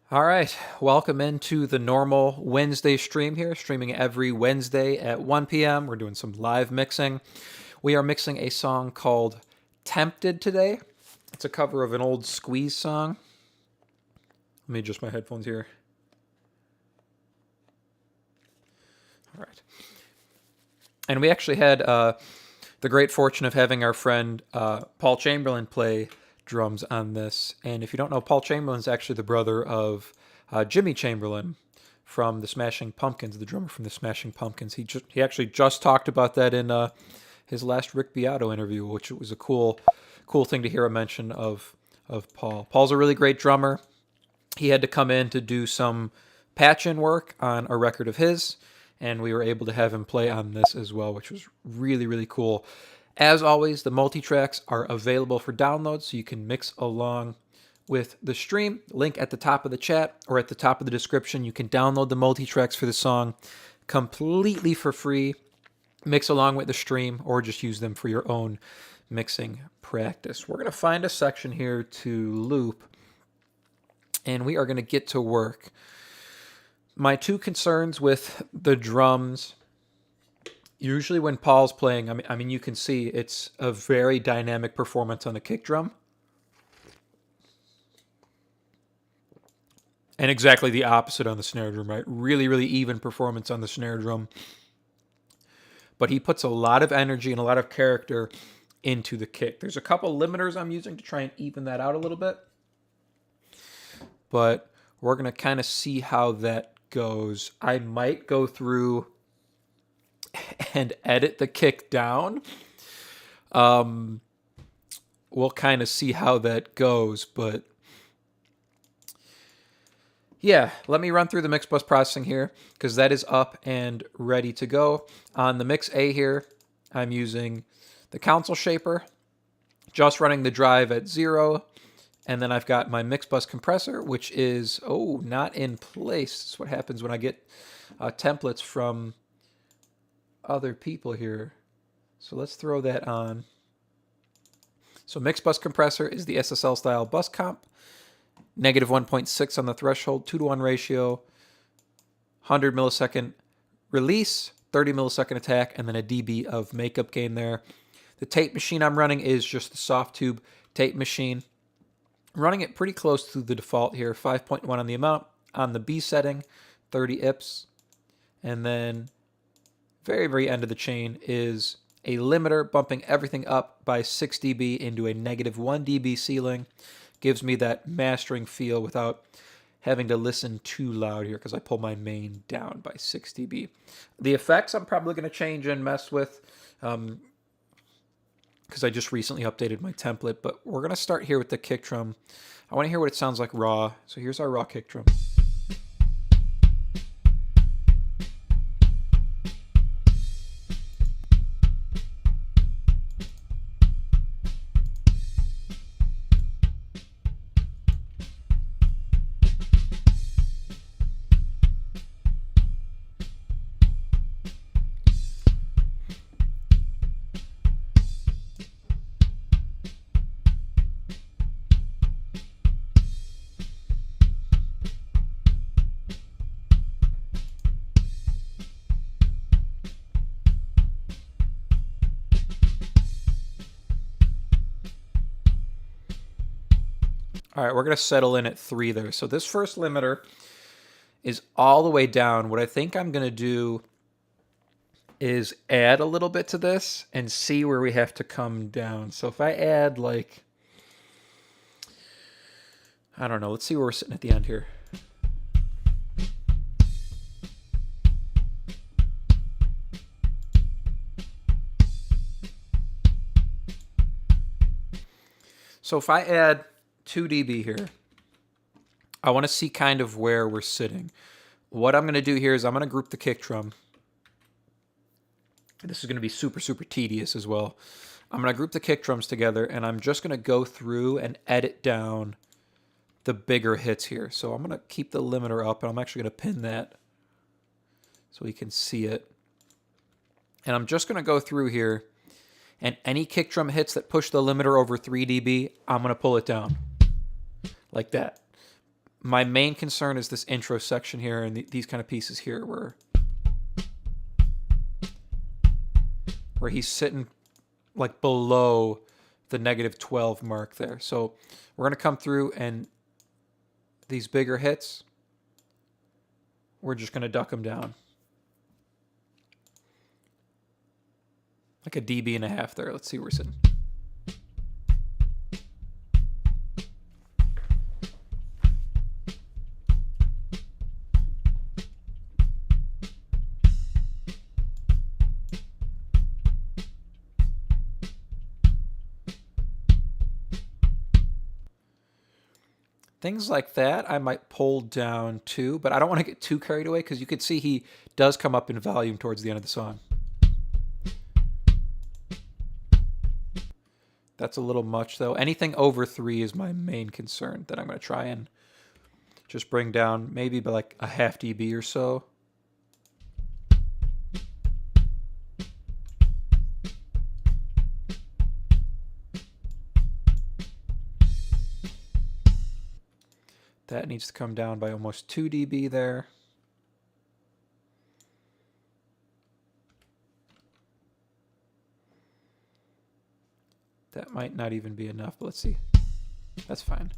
All right, welcome into the normal Wednesday stream here, streaming every Wednesday at 1 p.m. We're doing some live mixing. We are mixing a song called Tempted today. It's a cover of an old Squeeze song. Let me adjust my headphones here. All right. And we actually had the great fortune of having our friend Paul Chamberlain play drums on this. And if you don't know, Paul Chamberlain is actually the brother of Jimmy Chamberlain from the Smashing Pumpkins, the drummer from the Smashing Pumpkins. He actually just talked about that in his last Rick Beato interview, which was a cool thing to hear a mention of Paul. Paul's a really great drummer. He had to come in to do some patch-in work on a record of his, and we were able to have him play on this as well, which was really, really cool. As always, the multi-tracks are available for download, so you can mix along with the stream. Link at the top of the chat or at the top of the description. You can download the multi-tracks for the song completely for free, mix along with the stream, or just use them for your own mixing practice. We're going to find a section here to loop, and we are going to get to work. My two concerns with the drums, usually when Paul's playing, I mean, you can see it's a very dynamic performance on the kick drum. And exactly the opposite on the snare drum, right? Really, really even performance on the snare drum. But he puts a lot of energy and a lot of character into the kick. There's a couple limiters I'm using to try and even that out a little bit. But we're going to kind of see how that goes. I might go through and edit the kick down. We'll kind of see how that goes, but yeah, let me run through the mix bus processing here because that is up and ready to go. On the mix A here, I'm using the console shaper, just running the drive at 0. And then I've got my mix bus compressor, which is, not in place. That's what happens when I get templates from other people here. So let's throw that on. So mix bus compressor is the SSL style bus comp. Negative 1.6 on the threshold, 2-to-1 ratio, 100 millisecond release, 30 millisecond attack, and then a dB of makeup gain there. The tape machine I'm running is just the soft tube tape machine. I'm running it pretty close to the default here, 5.1 on the amount. On the B setting, 30 IPS. And then very, very end of the chain is a limiter bumping everything up by 6 dB into a negative 1 dB ceiling. Gives me that mastering feel without having to listen too loud here because I pull my main down by 6 dB. The effects I'm probably going to change and mess with because I just recently updated my template, but we're going to start here with the kick drum. I want to hear what it sounds like raw, so here's our raw kick drum. All right, we're going to settle in at 3 there. So this first limiter is all the way down. What I think I'm going to do is add a little bit to this and see where we have to come down. So if I add like, I don't know, let's see where we're sitting at the end here. So if I add 2 dB here, I want to see kind of where we're sitting. What I'm going to do here is I'm going to group the kick drum. This is going to be super, super tedious as well. I'm going to group the kick drums together, and I'm just going to go through and edit down the bigger hits here. So I'm going to keep the limiter up, and I'm actually going to pin that so we can see it. And I'm just going to go through here, and any kick drum hits that push the limiter over 3 dB, I'm going to pull it down like that. my main concern is this intro section here and these kind of pieces here where he's sitting like below the -12 mark there. So we're going to come through, and these bigger hits, we're just going to duck them down. Like a dB.5 there. Let's see where we're sitting. Things like that I might pull down too, but I don't want to get too carried away because you could see he does come up in volume towards the end of the song. That's a little much though. Anything over 3 is my main concern that I'm going to try and just bring down maybe by like a half dB or so. That needs to come down by almost 2 dB there. That might not even be enough, but let's see. That's fine.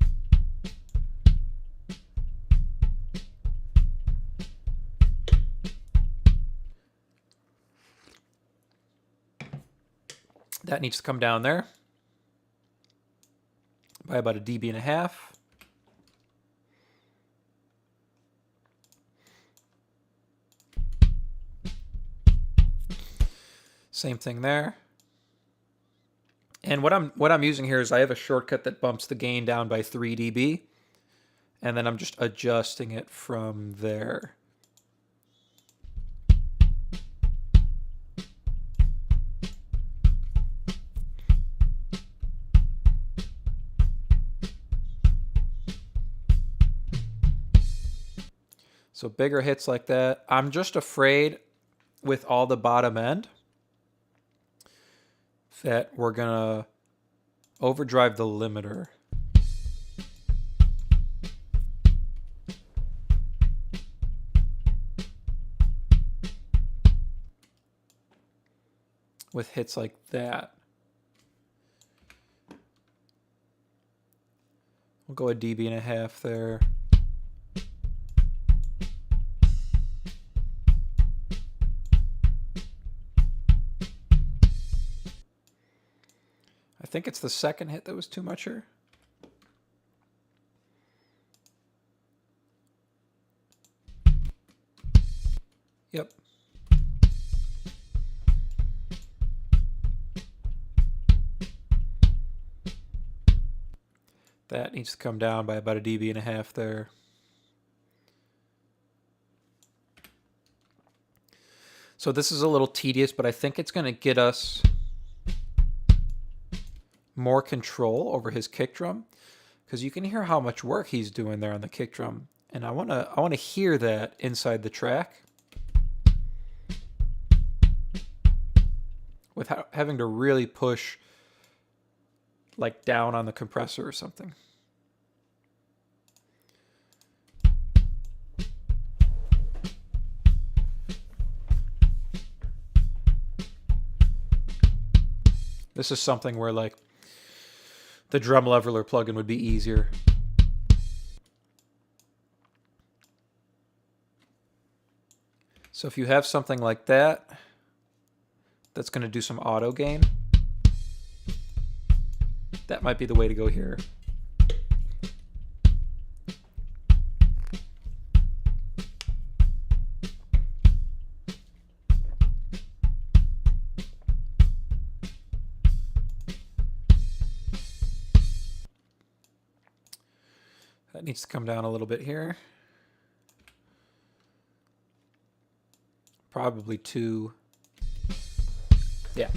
That needs to come down there by about a dB.5. Same thing there. And what I'm using here is I have a shortcut that bumps the gain down by 3 dB, and then I'm just adjusting it from there. So bigger hits like that. I'm just afraid with all the bottom end that we're gonna overdrive the limiter. With hits like that. We'll go a dB.5 there. I think it's the second hit that was too much here. Yep. That needs to come down by about a dB.5 there. So this is a little tedious, but I think it's going to get us more control over his kick drum, because you can hear how much work he's doing there on the kick drum, and I want to hear that inside the track without having to really push like down on the compressor or something. This is something where like the drum leveler plugin would be easier. So if you have something like that, that's going to do some auto gain, that might be the way to go here. That needs to come down a little bit here. Probably 2. Yeah.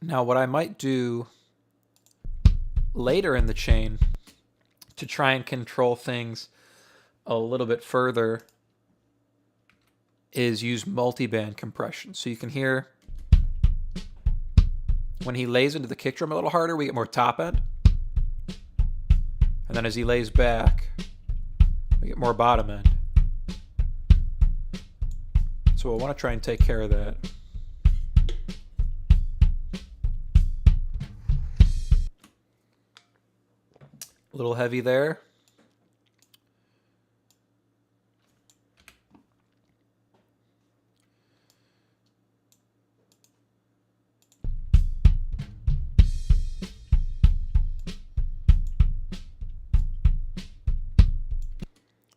Now what I might do later in the chain to try and control things a little bit further is use multi-band compression. So you can hear when he lays into the kick drum a little harder, we get more top end. And then as he lays back, we get more bottom end. So we'll want to try and take care of that. A little heavy there.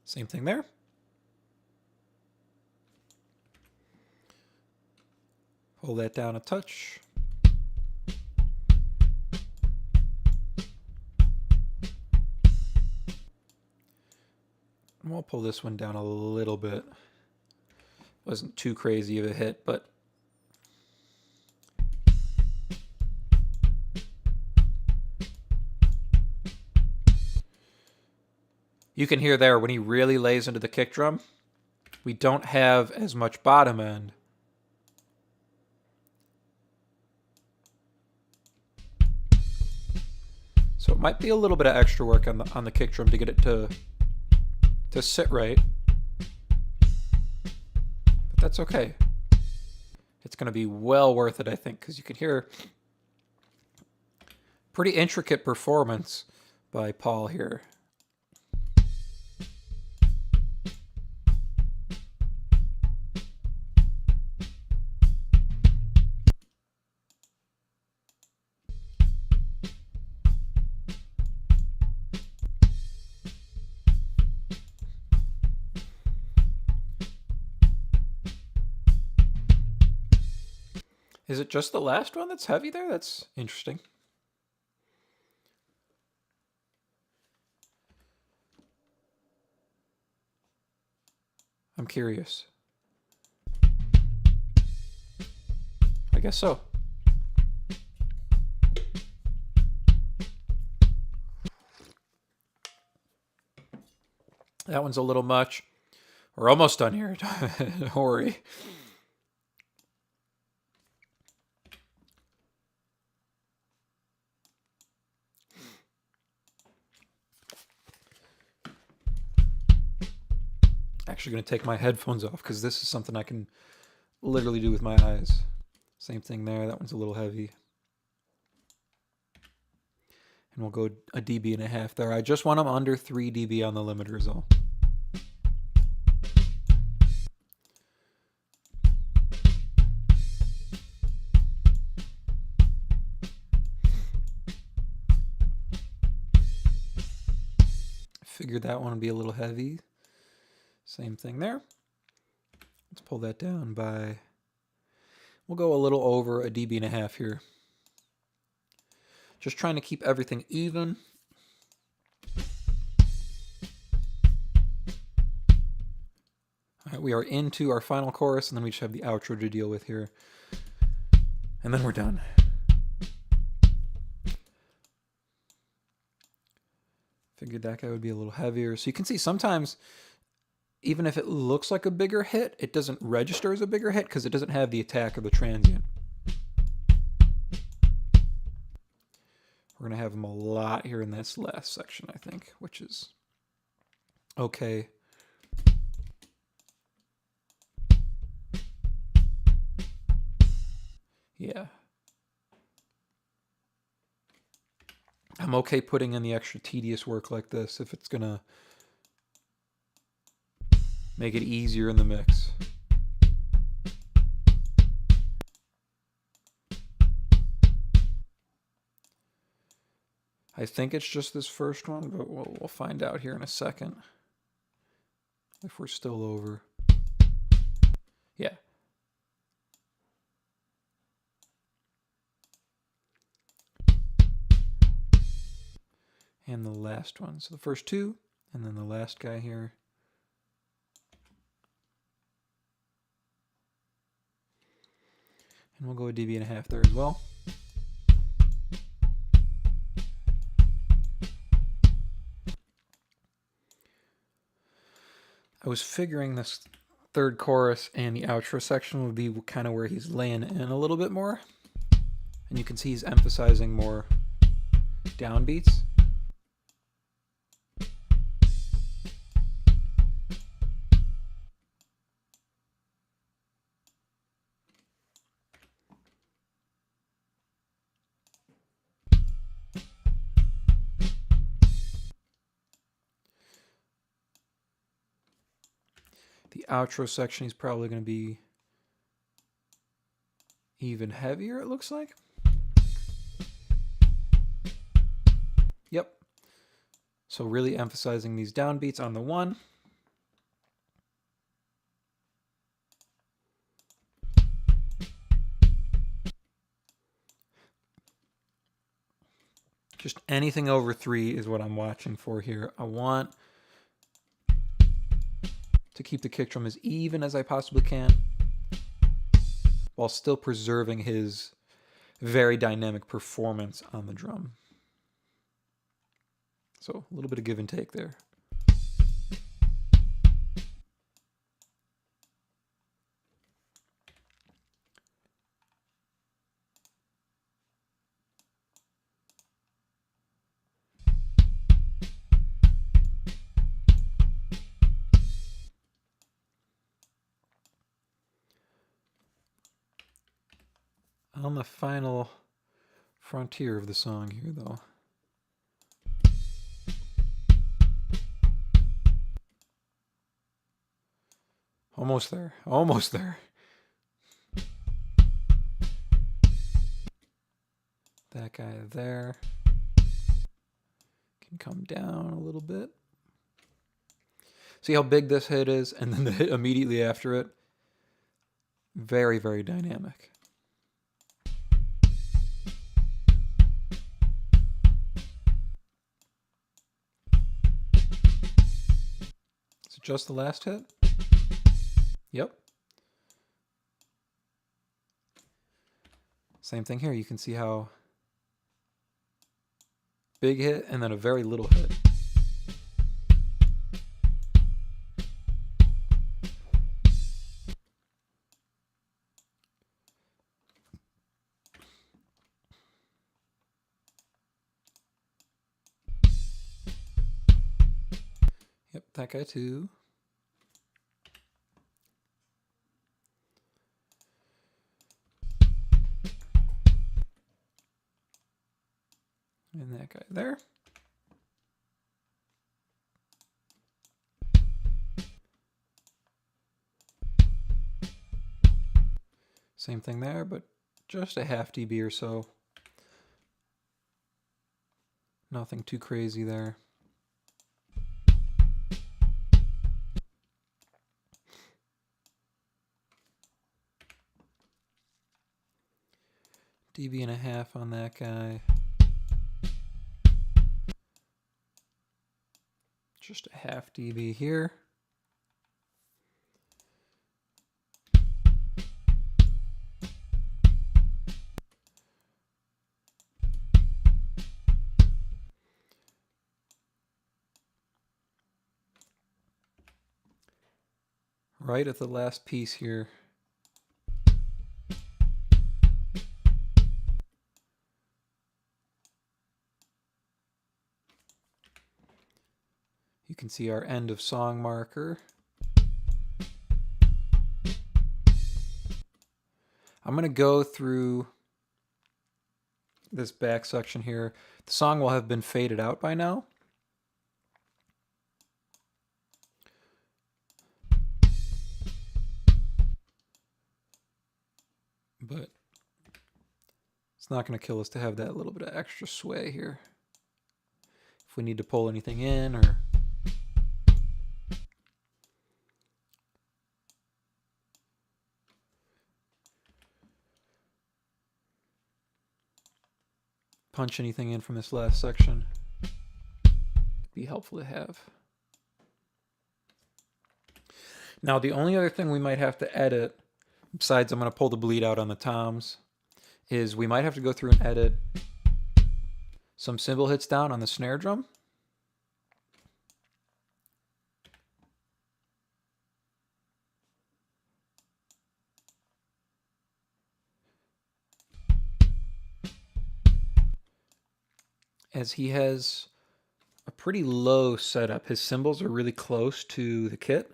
Same thing there. Hold that down a touch. And we'll pull this one down a little bit. Wasn't too crazy of a hit, but you can hear there when he really lays into the kick drum, we don't have as much bottom end. So it might be a little bit of extra work on the kick drum to get it to sit right. But that's okay. It's going to be well worth it, I think, because you can hear pretty intricate performance by Paul here. Is it just the last one that's heavy there? That's interesting. I'm curious. I guess so. That one's a little much. We're almost done here. Don't worry. Actually going to take my headphones off because this is something I can literally do with my eyes. Same thing there. That one's a little heavy. And we'll go a dB and a half there. I just want them under 3 dB on the limiters though. Figured that one would be a little heavy. Same thing there. Let's pull that down by, we'll go a little over a dB and a half here. Just trying to keep everything even. All right, we are into our final chorus, and then we just have the outro to deal with here. And then we're done. Figured that guy would be a little heavier. So you can see sometimes, even if it looks like a bigger hit, it doesn't register as a bigger hit because it doesn't have the attack or the transient. We're going to have them a lot here in this last section, I think, which is okay. Yeah. I'm okay putting in the extra tedious work like this if it's going to make it easier in the mix. I think it's just this first one, but we'll find out here in a second if we're still over. Yeah. And the last one. So the first two, and then the last guy here. And we'll go a dB and a half there as well. I was figuring this third chorus and the outro section would be kind of where he's laying in a little bit more. And you can see he's emphasizing more downbeats. The outro section is probably going to be even heavier, it looks like. Yep. So really emphasizing these downbeats on the one. Just anything over 3 is what I'm watching for here. I want to keep the kick drum as even as I possibly can, while still preserving his very dynamic performance on the drum. So a little bit of give and take there. On the final frontier of the song here, though. Almost there. Almost there. That guy there can come down a little bit. See how big this hit is, and then the hit immediately after it. Very, very dynamic. Is it just the last hit? Yep. Same thing here. You can see how big hit and then a very little hit. Yep, that guy too. And that guy there. Same thing there, but just a half dB or so. Nothing too crazy there. dB and a half on that guy. Just a half dB here. Right at the last piece here. You can see our end of song marker. I'm going to go through this back section here. The song will have been faded out by now. But it's not going to kill us to have that little bit of extra sway here. If we need to pull anything in or punch anything in from this last section, it'd be helpful to have. Now the only other thing we might have to edit, besides I'm going to pull the bleed out on the toms, is we might have to go through and edit some cymbal hits down on the snare drum. as he has a pretty low setup. His cymbals are really close to the kit.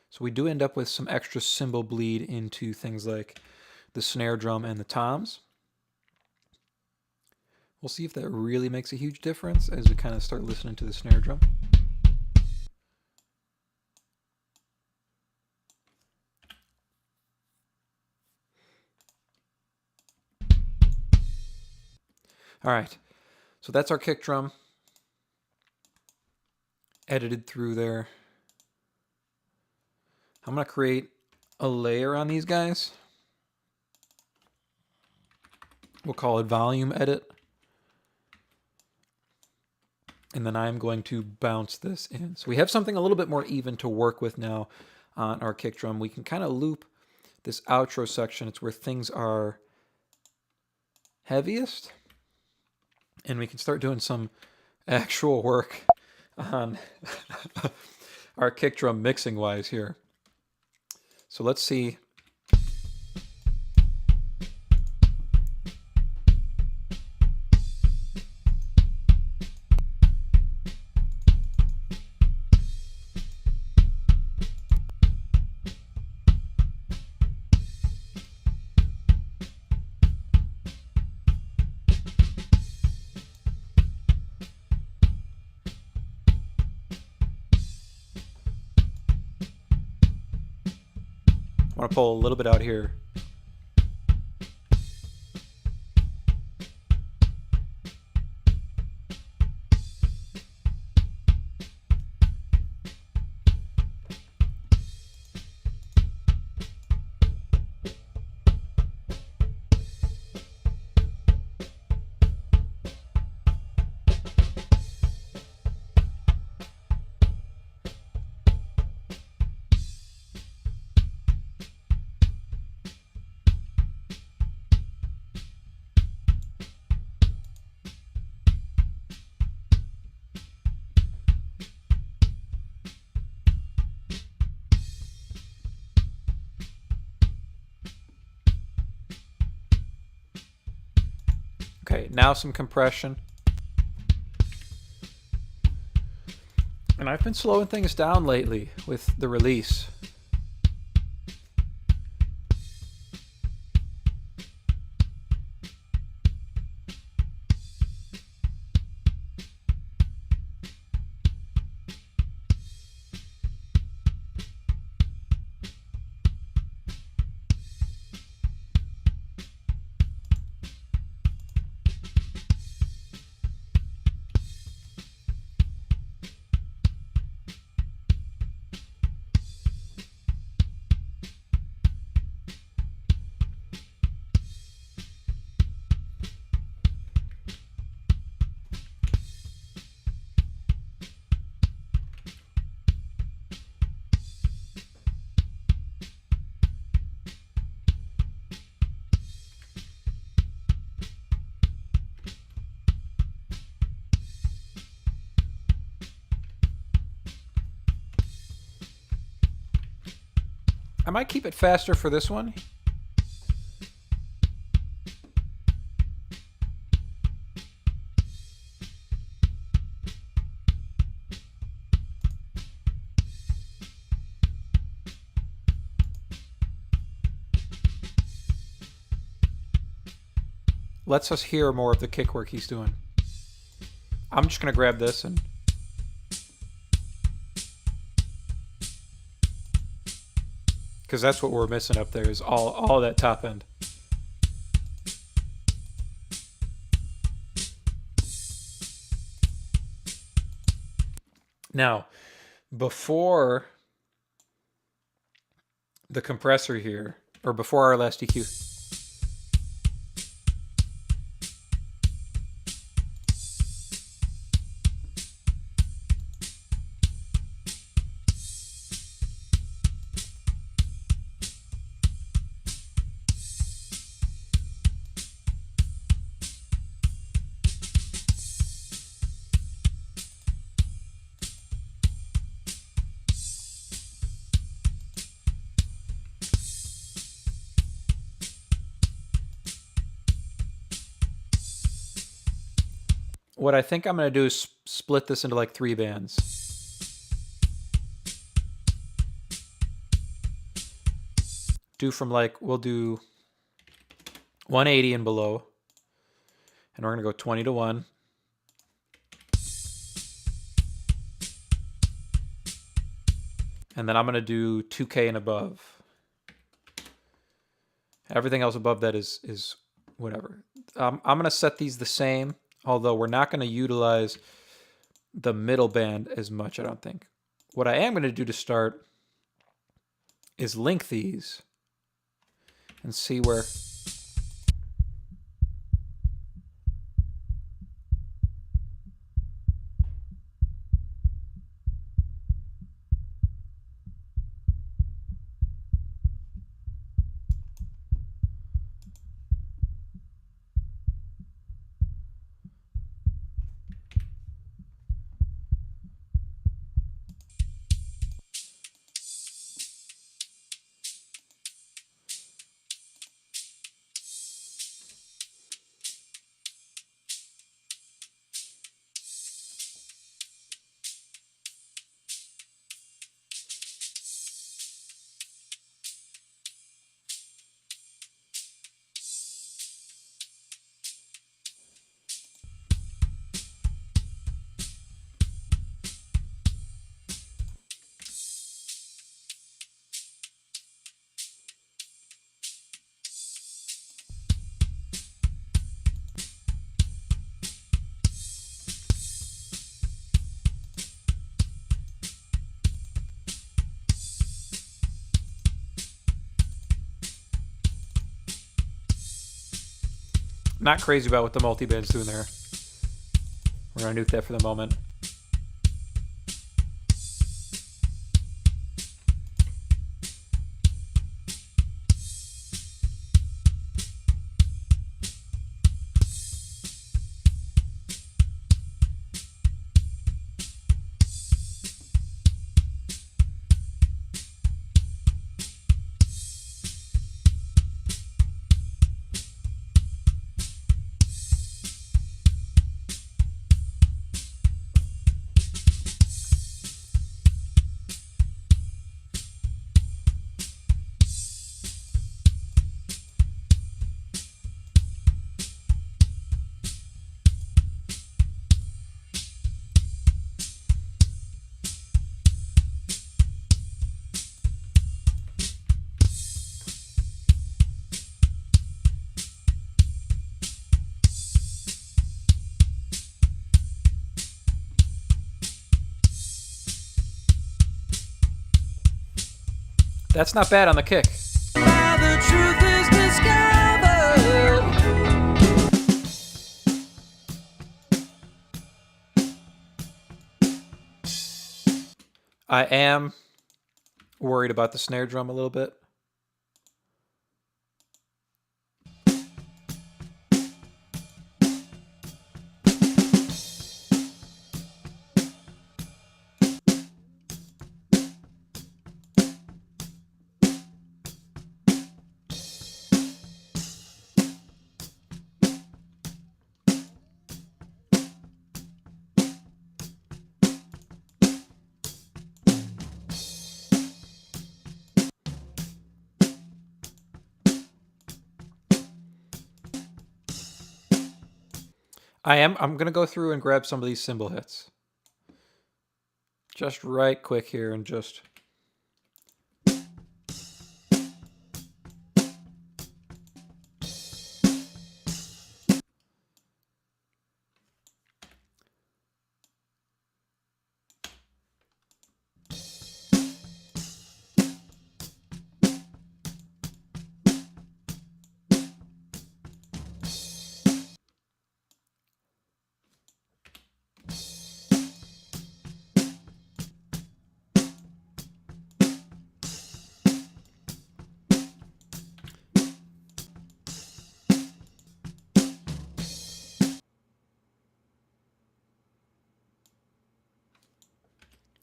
So we do end up with some extra cymbal bleed into things like the snare drum and the toms. We'll see if that really makes a huge difference as we kind of start listening to the snare drum. All right, so that's our kick drum edited through there. I'm going to create a layer on these guys. We'll call it volume edit. And then I'm going to bounce this in. So we have something a little bit more even to work with now on our kick drum. We can kind of loop this outro section. It's where things are heaviest. And we can start doing some actual work on our kick drum mixing wise here. So let's see. I want to pull a little bit out here. Okay, now some compression. And I've been slowing things down lately with the release. I might keep it faster for this one. Lets us hear more of the kick work he's doing. I'm just going to grab this and because that's what we're missing up there is all that top end. Now, before the compressor here, or before our last EQ, what I think I'm going to do is split this into like 3 bands. Do from like, we'll do 180 and below. And we're going to go 20 to 1. And then I'm going to do 2K and above. Everything else above that is whatever. I'm going to set these the same, although we're not going to utilize the middle band as much, I don't think. What I am going to do to start is link these and see where... Not crazy about what the multi-band's doing there. We're going to nuke that for the moment. That's not bad on the kick. The truth is discovered. I am worried about the snare drum a little bit. I'm going to go through and grab some of these cymbal hits. Just right quick here and just...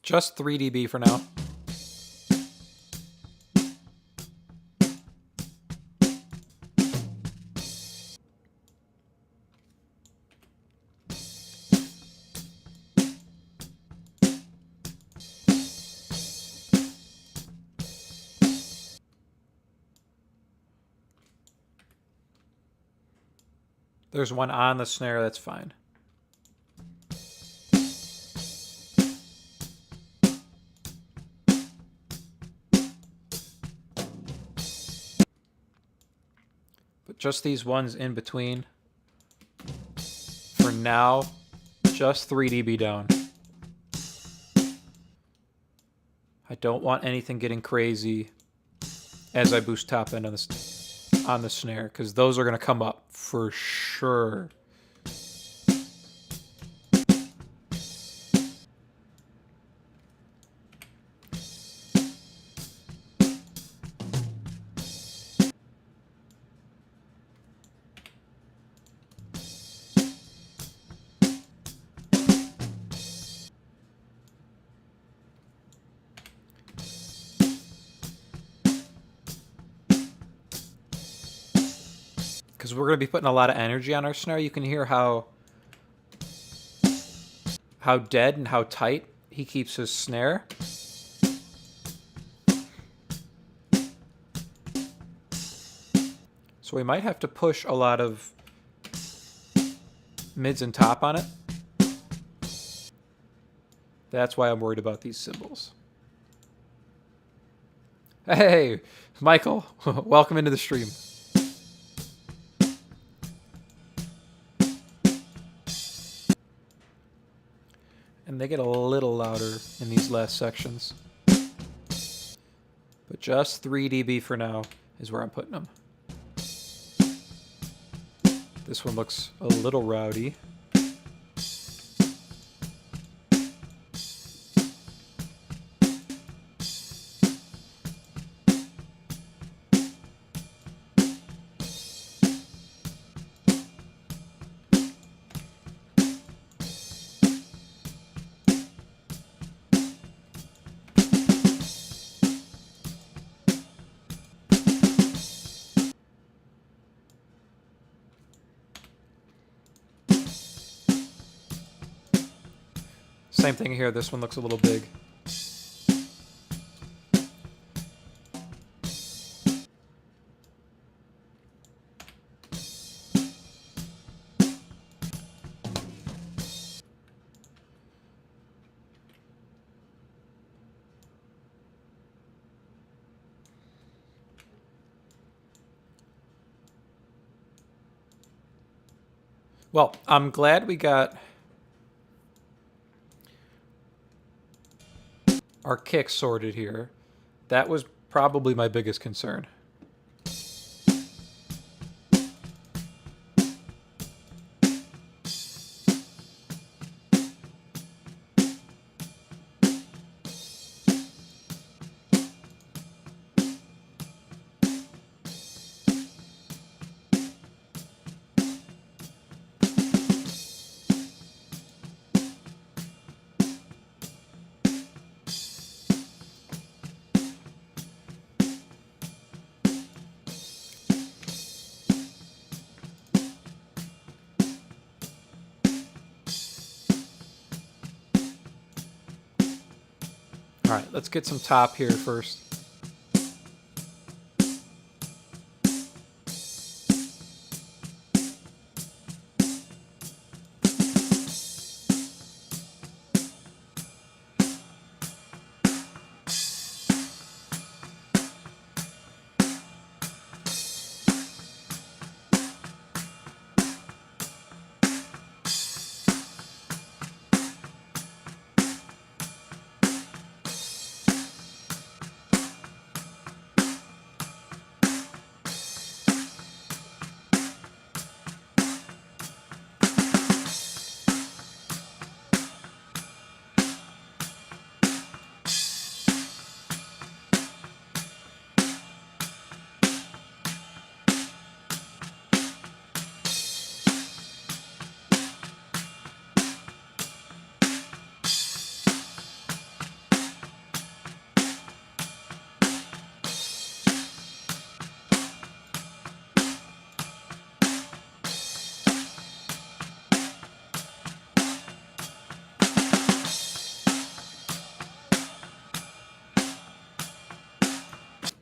Just 3 dB for now. There's one on the snare, that's fine. But just these ones in between. For now, just 3 dB down. I don't want anything getting crazy as I boost top end on the snare, because those are going to come up for sure. Because we're going to be putting a lot of energy on our snare. You can hear how dead and how tight he keeps his snare. So we might have to push a lot of mids and top on it. That's why I'm worried about these cymbals. Hey, Michael, welcome into the stream. And they get a little louder in these last sections. But just 3 dB for now is where I'm putting them. This one looks a little rowdy. Same thing here, this one looks a little big. Well, I'm glad we got our kicks sorted here. That was probably my biggest concern. All right, let's get some top here first.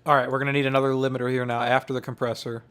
All right, we're going to need another limiter here now after the compressor.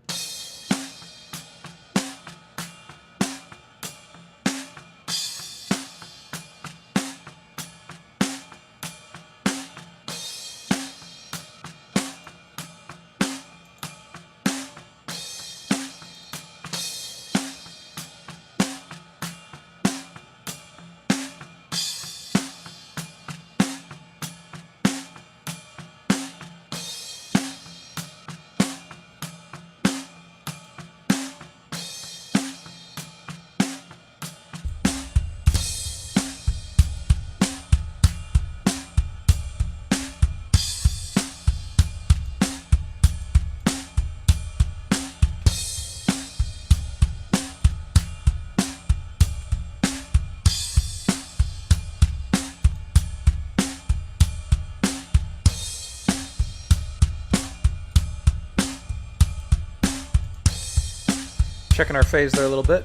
checking our phase there a little bit.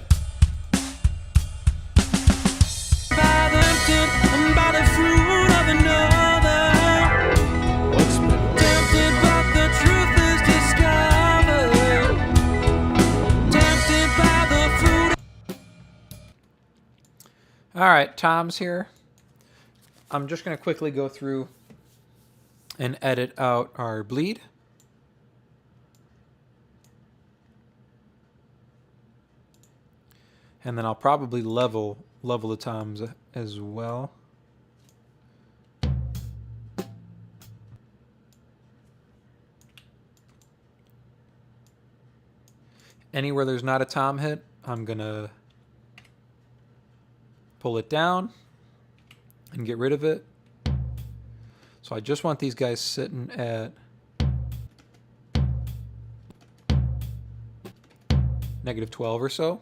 All right, Tom's here. I'm just going to quickly go through and edit out our bleed. And then I'll probably level the toms as well. Anywhere there's not a tom hit, I'm going to pull it down and get rid of it. So I just want these guys sitting at -12 or so.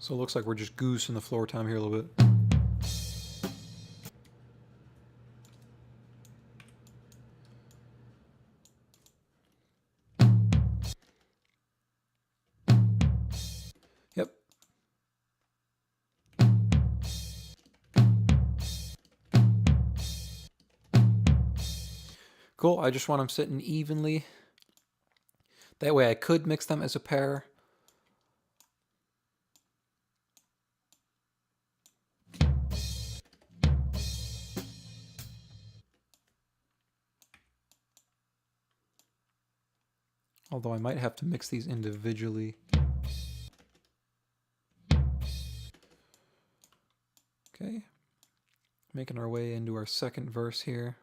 So it looks like we're just goosing the floor tom here a little bit. Yep. Cool, I just want them sitting evenly. That way I could mix them as a pair. Although I might have to mix these individually. Okay, making our way into our second verse here.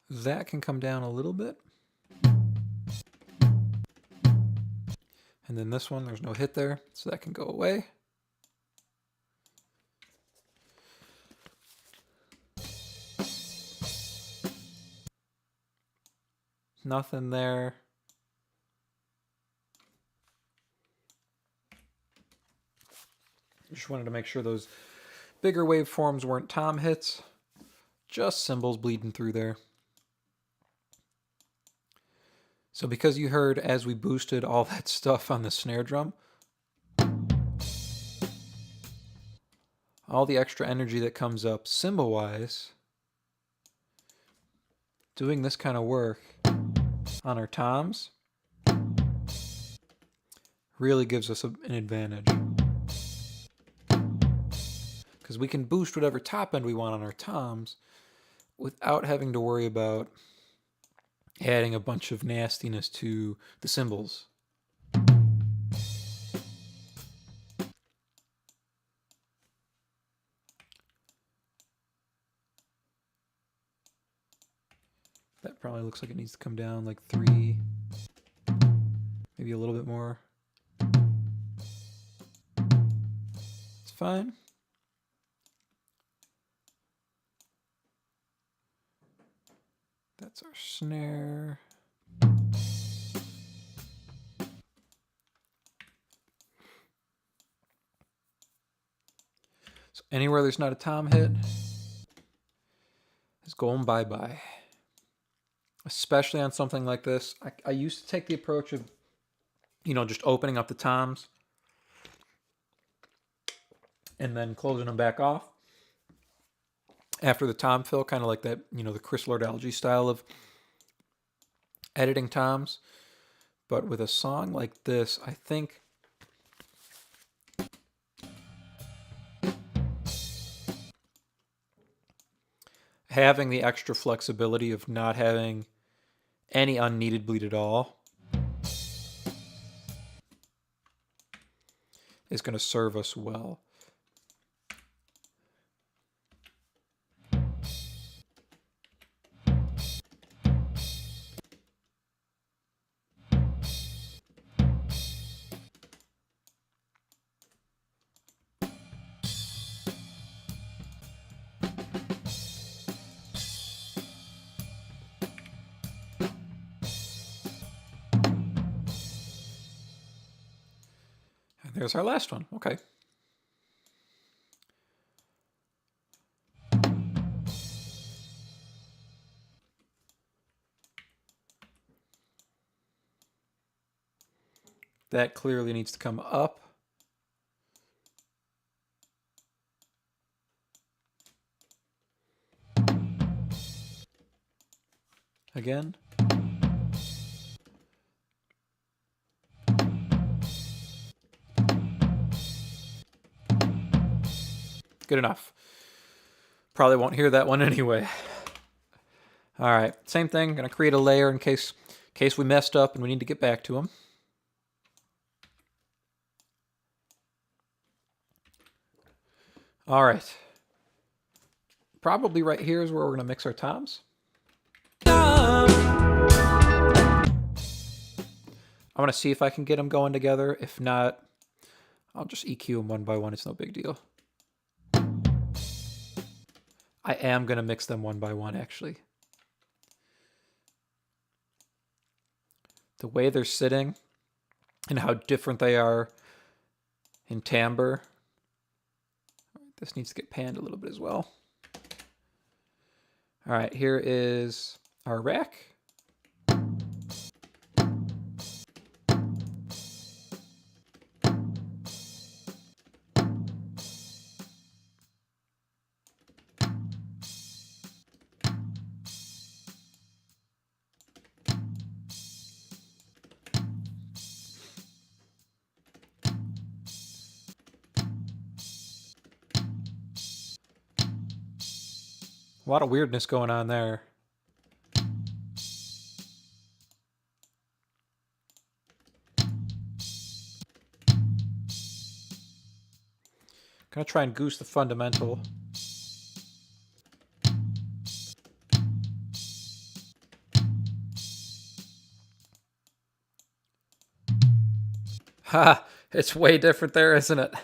That can come down a little bit. And then this one, there's no hit there, so that can go away. Nothing there. Just wanted to make sure those bigger waveforms weren't tom hits, just cymbals bleeding through there. So because you heard as we boosted all that stuff on the snare drum, all the extra energy that comes up cymbal-wise, doing this kind of work on our toms really gives us an advantage. Because we can boost whatever top end we want on our toms without having to worry about adding a bunch of nastiness to the cymbals. That probably looks like it needs to come down like 3, maybe a little bit more. It's fine. That's our snare. So anywhere there's not a tom hit is going bye-bye. Especially on something like this. I used to take the approach of, just opening up the toms and then closing them back off after the tom fill, kind of like that, the Chris Lord-Alge style of editing toms. But with a song like this, I think having the extra flexibility of not having any unneeded bleed at all is going to serve us well. There's our last one. Okay. That clearly needs to come up. Again. Good enough. Probably won't hear that one anyway. All right, same thing. Gonna create a layer in case we messed up and we need to get back to them. All right. Probably right here is where we're gonna mix our toms. I want to see if I can get them going together. If not, I'll just EQ them one by one. It's no big deal. I am going to mix them one by one, actually. The way they're sitting and how different they are in timbre. This needs to get panned a little bit as well. All right, here is our rack. A lot of weirdness going on there. Gonna try and goose the fundamental. Ha! It's way different there, isn't it?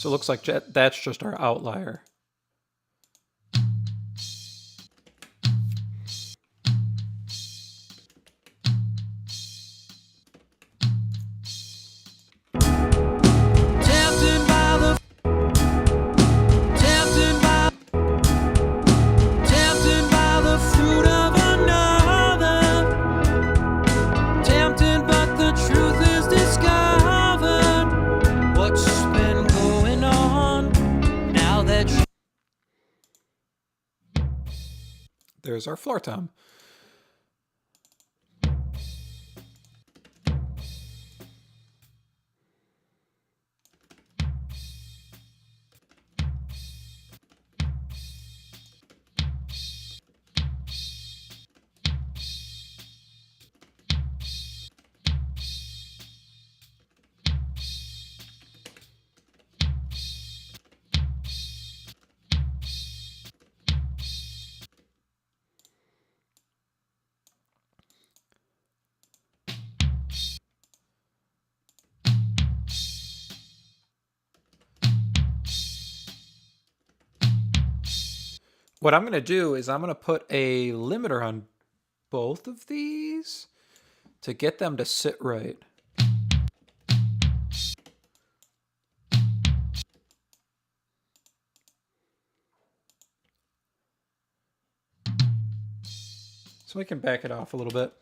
So it looks like that's just our outlier. There's our floor tom. What I'm going to do is I'm going to put a limiter on both of these to get them to sit right. So we can back it off a little bit.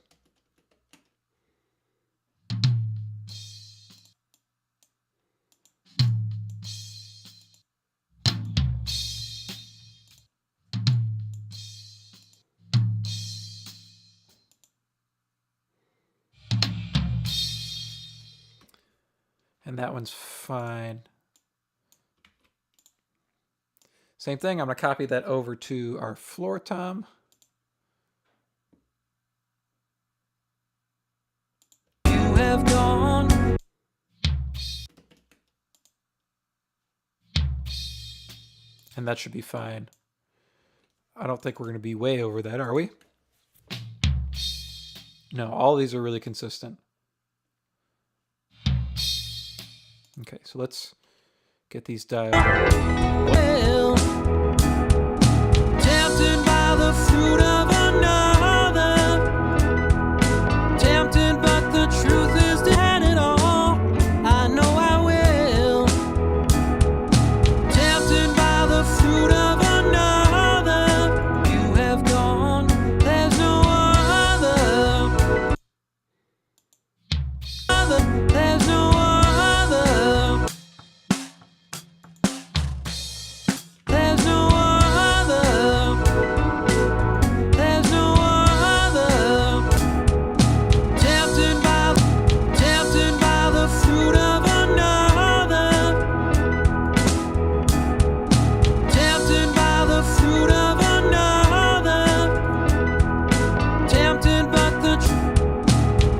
And that one's fine. Same thing, I'm going to copy that over to our floor tom. You have gone. and that should be fine. I don't think we're going to be way over that, are we? No, all these are really consistent. Okay, so let's get these dialed up. Well, tempted by the fruit of another, tempted, but the truth is that it all. I know I will. Tempted by the fruit of another, you have gone. There's no other. There's no other. There's no other. There's no other. Tempted by the fruit of another. Tempted by the fruit of another. Tempted, but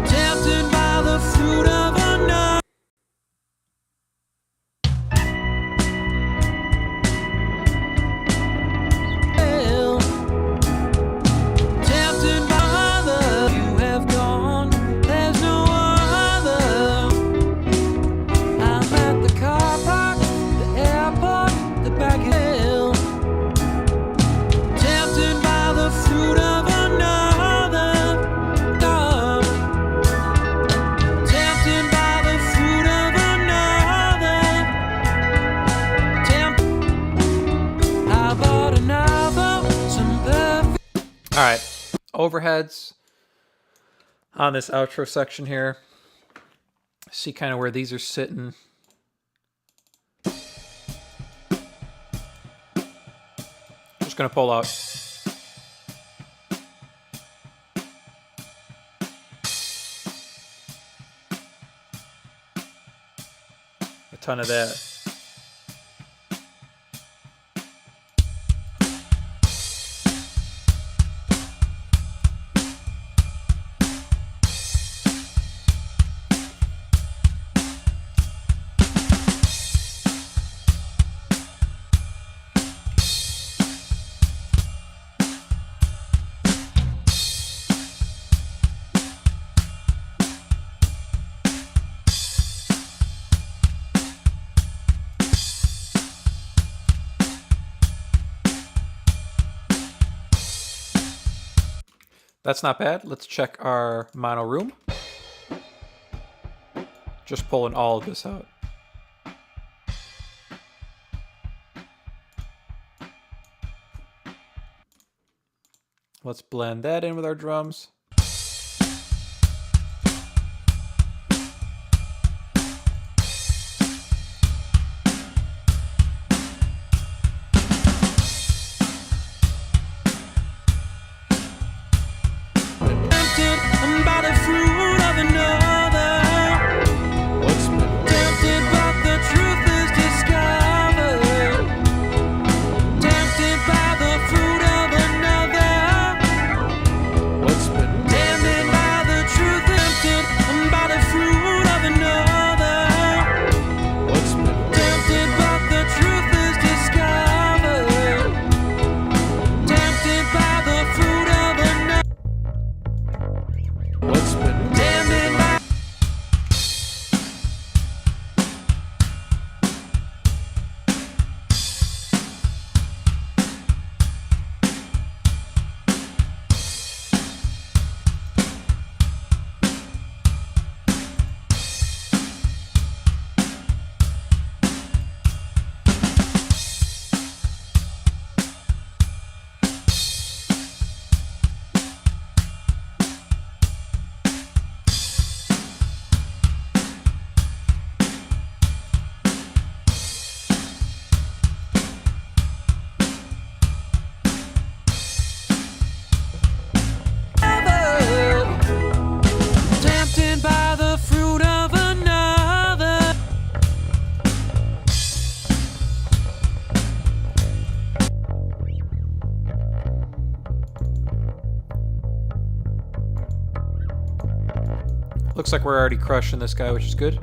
tempted by the fruit of another. Tempted by other, you have gone. There's no other. I'm at the car park, the airport, the back hill. Tempted by the fruit of another. Tempted by the fruit of another. I bought another, some perfume. All right, overheads on this outro section here. See kind of where these are sitting. Just gonna pull out. A ton of that. That's not bad. Let's check our mono room. Just pulling all of this out. Let's blend that in with our drums. Tempted by the fruit of another. Tempted, but the truth is discovered. Tempted by the fruit of another. Tempted by the truth. Tempted by the fruit of another. Tempted, but the truth is discovered. Tempted by the fruit of another. Tempted by tempted by the fruit of another. Looks like we're already crushing this guy, which is good.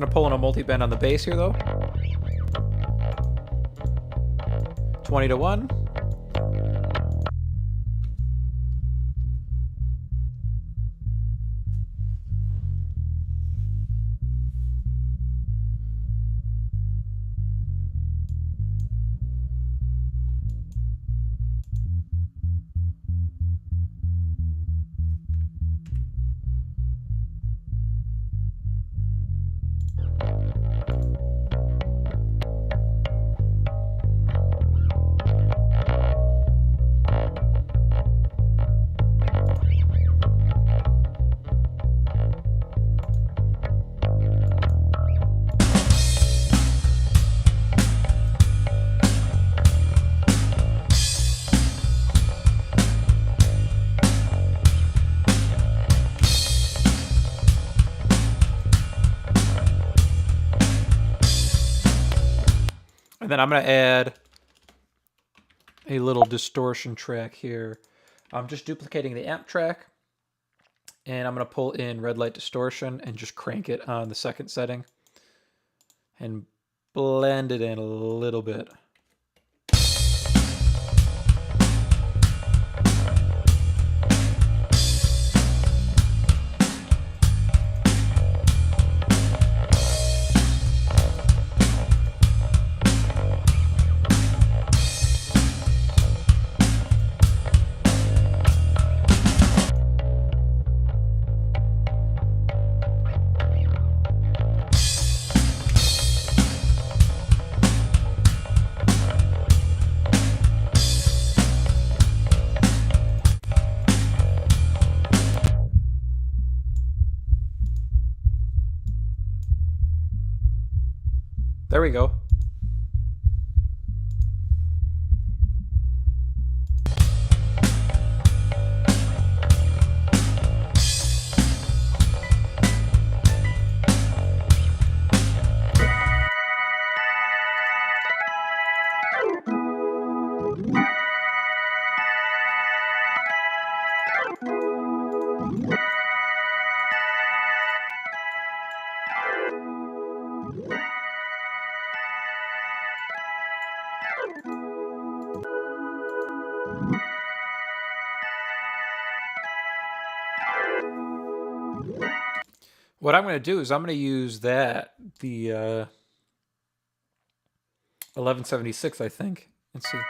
going to pull in a multi-bend on the bass here, though. 20 to 1. And then I'm going to add a little distortion track here. I'm just duplicating the amp track, and I'm going to pull in red light distortion and just crank it on the second setting and blend it in a little bit. There we go. What I'm going to do is I'm going to use the 1176, I think. Let's see.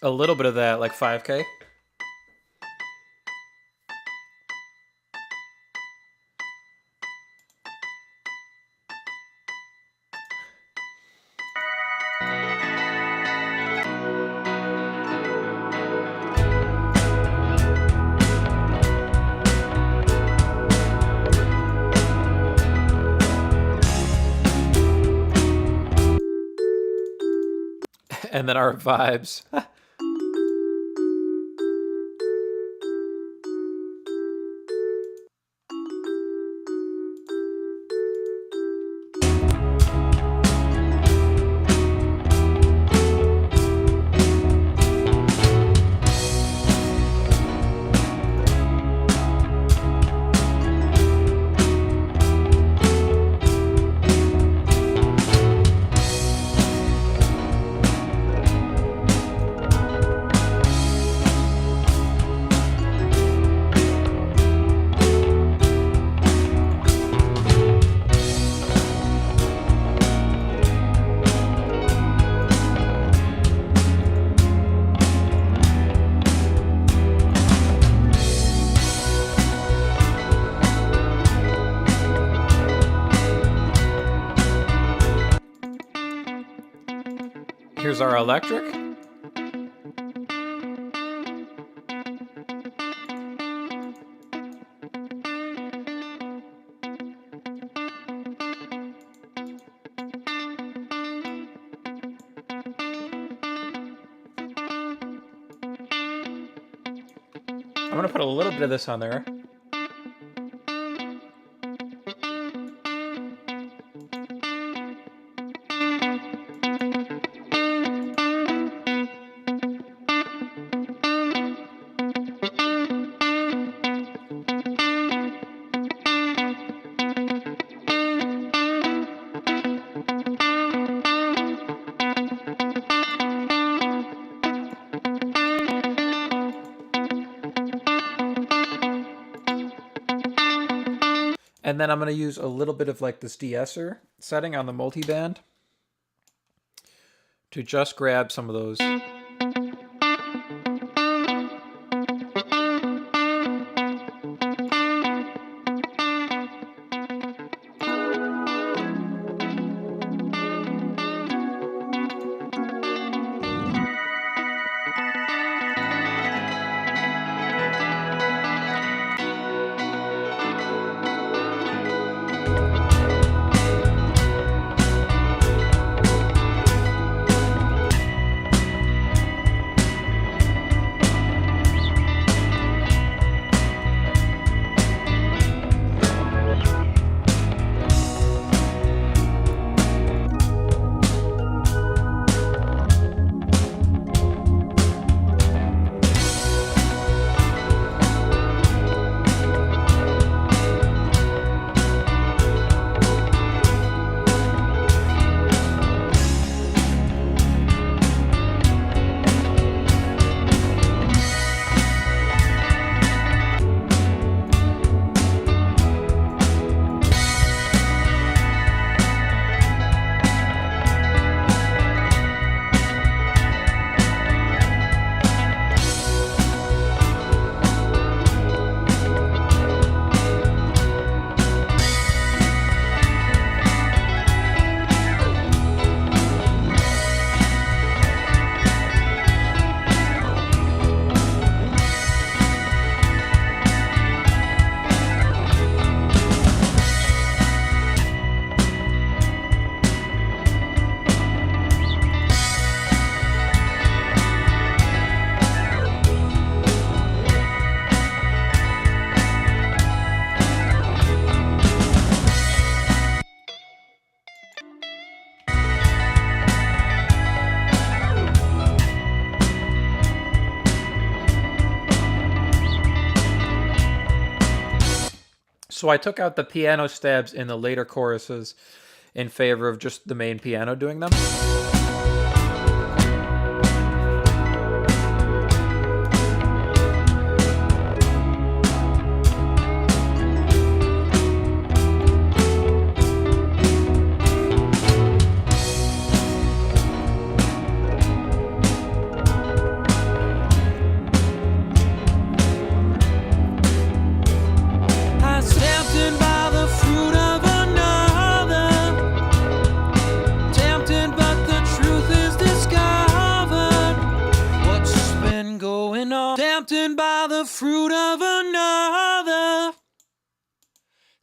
a little bit of that, like 5K. And then our vibes. Here's our electric. I'm gonna put a little bit of this on there. And then I'm going to use a little bit of like this de-esser setting on the multiband to just grab some of those. So I took out the piano stabs in the later choruses in favor of just the main piano doing them. Tempted by the fruit of another.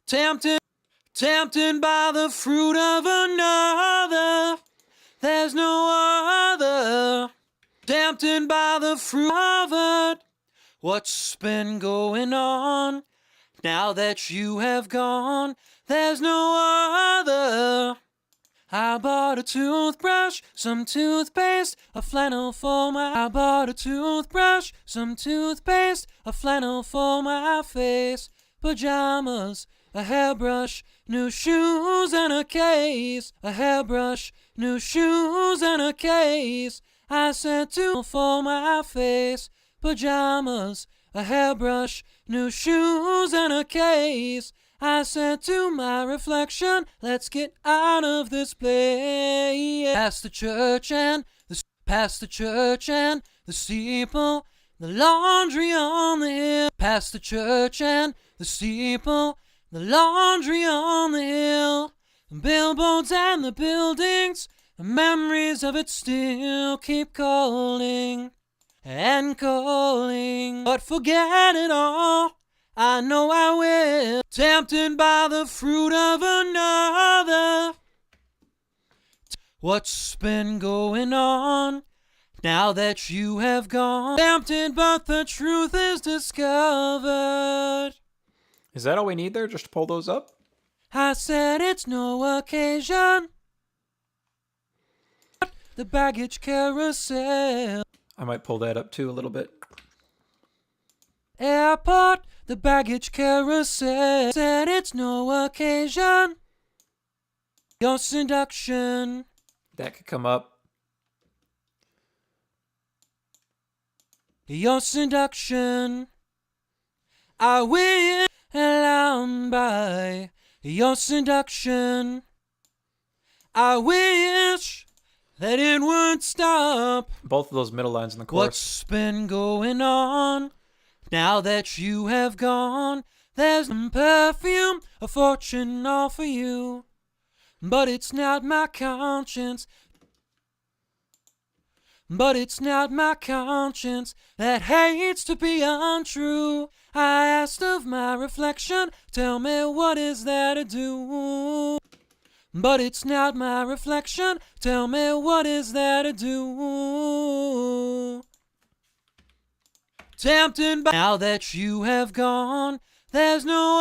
Tempted by the fruit of another. There's no other. Tempted by the fruit of it. What's been going on now that you have gone? There's no other. I bought a toothbrush, some toothpaste, a flannel for my... I bought a toothbrush, some toothpaste, a flannel for my face, pajamas, a hairbrush, new shoes and a case, a hairbrush, new shoes and a case. I said to for my face, pajamas, a hairbrush, new shoes and a case. I said to my reflection, let's get out of this place. Past the church and the steeple, the laundry on the hill. Past the church and the steeple, the laundry on the hill. The billboards and the buildings, the memories of it still keep calling and calling. But forget it all, I know I will. Tempted by the fruit of another. What's been going on now that you have gone? Tempted, but the truth is discovered. Is that all we need there, just to pull those up? I said it's no occasion. The baggage carousel. I might pull that up too a little bit. Airport, the baggage carousel. Said it's no occasion. Your seduction. That could come up. Your seduction. I will alone by your seduction. I wish that it would stop. Both of those middle lines in the chorus. What's been going on now that you have gone? There's some perfume, a fortune all for you, but it's not my conscience. But it's not my conscience that hates to be untrue. I asked of my reflection, tell me what is there to do. But it's not my reflection, tell me what is there to do. Tempted by now that you have gone, there's no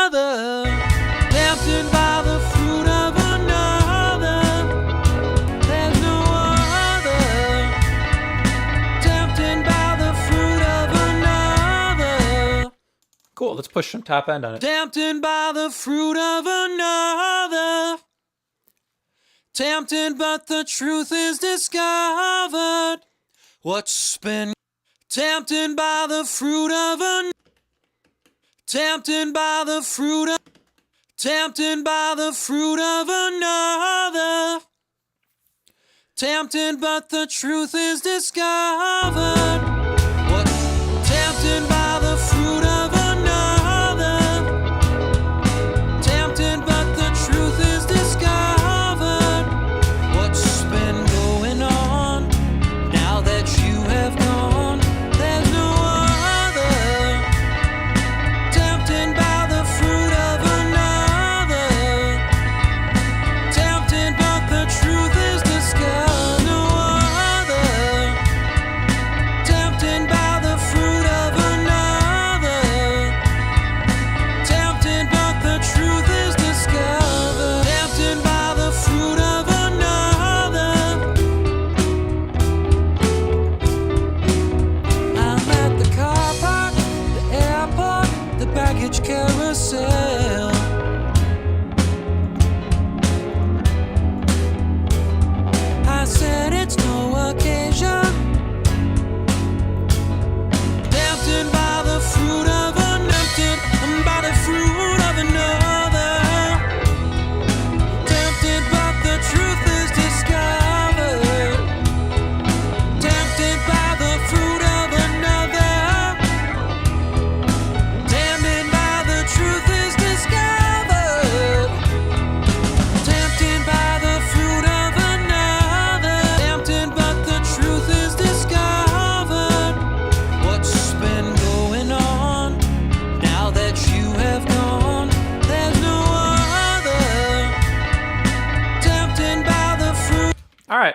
other. Tempted by the fruit of another. There's no other. Tempted by the fruit of another. Cool, let's push some top end on it. Tempted by the fruit of another. Tempted, but the truth is discovered. What's been tempted by the fruit of another. Tempted by the fruit of. Tempted by the fruit of another. Tempted, but the truth is discovered. What? Tempted by the fruit of another. Tempted, but the truth is discovered. What's been going on now that you have gone? There's no other. Tempted by the fruit of another. Tempted, but the truth is discovered. No other. Tempted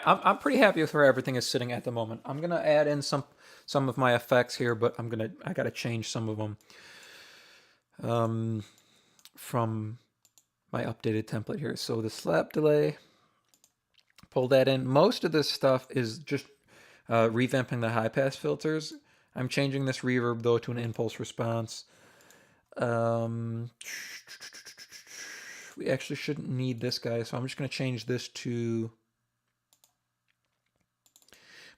I'm pretty happy with where everything is sitting at the moment. I'm gonna add in some of my effects here, but I gotta change some of them from my updated template here. So the slap delay, pull that in. Most of this stuff is just revamping the high pass filters. I'm changing this reverb though to an impulse response. We actually shouldn't need this guy, so I'm just going to change this to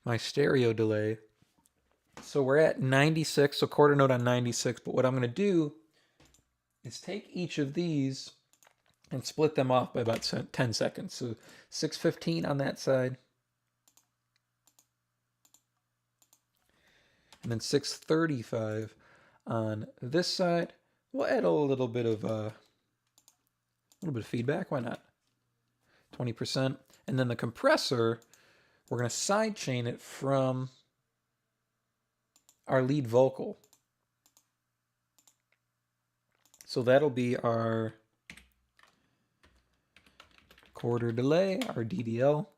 my stereo delay. So we're at 96, so quarter note on 96, but what I'm going to do is take each of these and split them off by about 10 seconds. So 6:15 on that side, and then 6:35 on this side. We'll add a little bit of feedback. Why not? 20%, and then the compressor, we're going to sidechain it from our lead vocal. So that'll be our quarter delay, our DDL.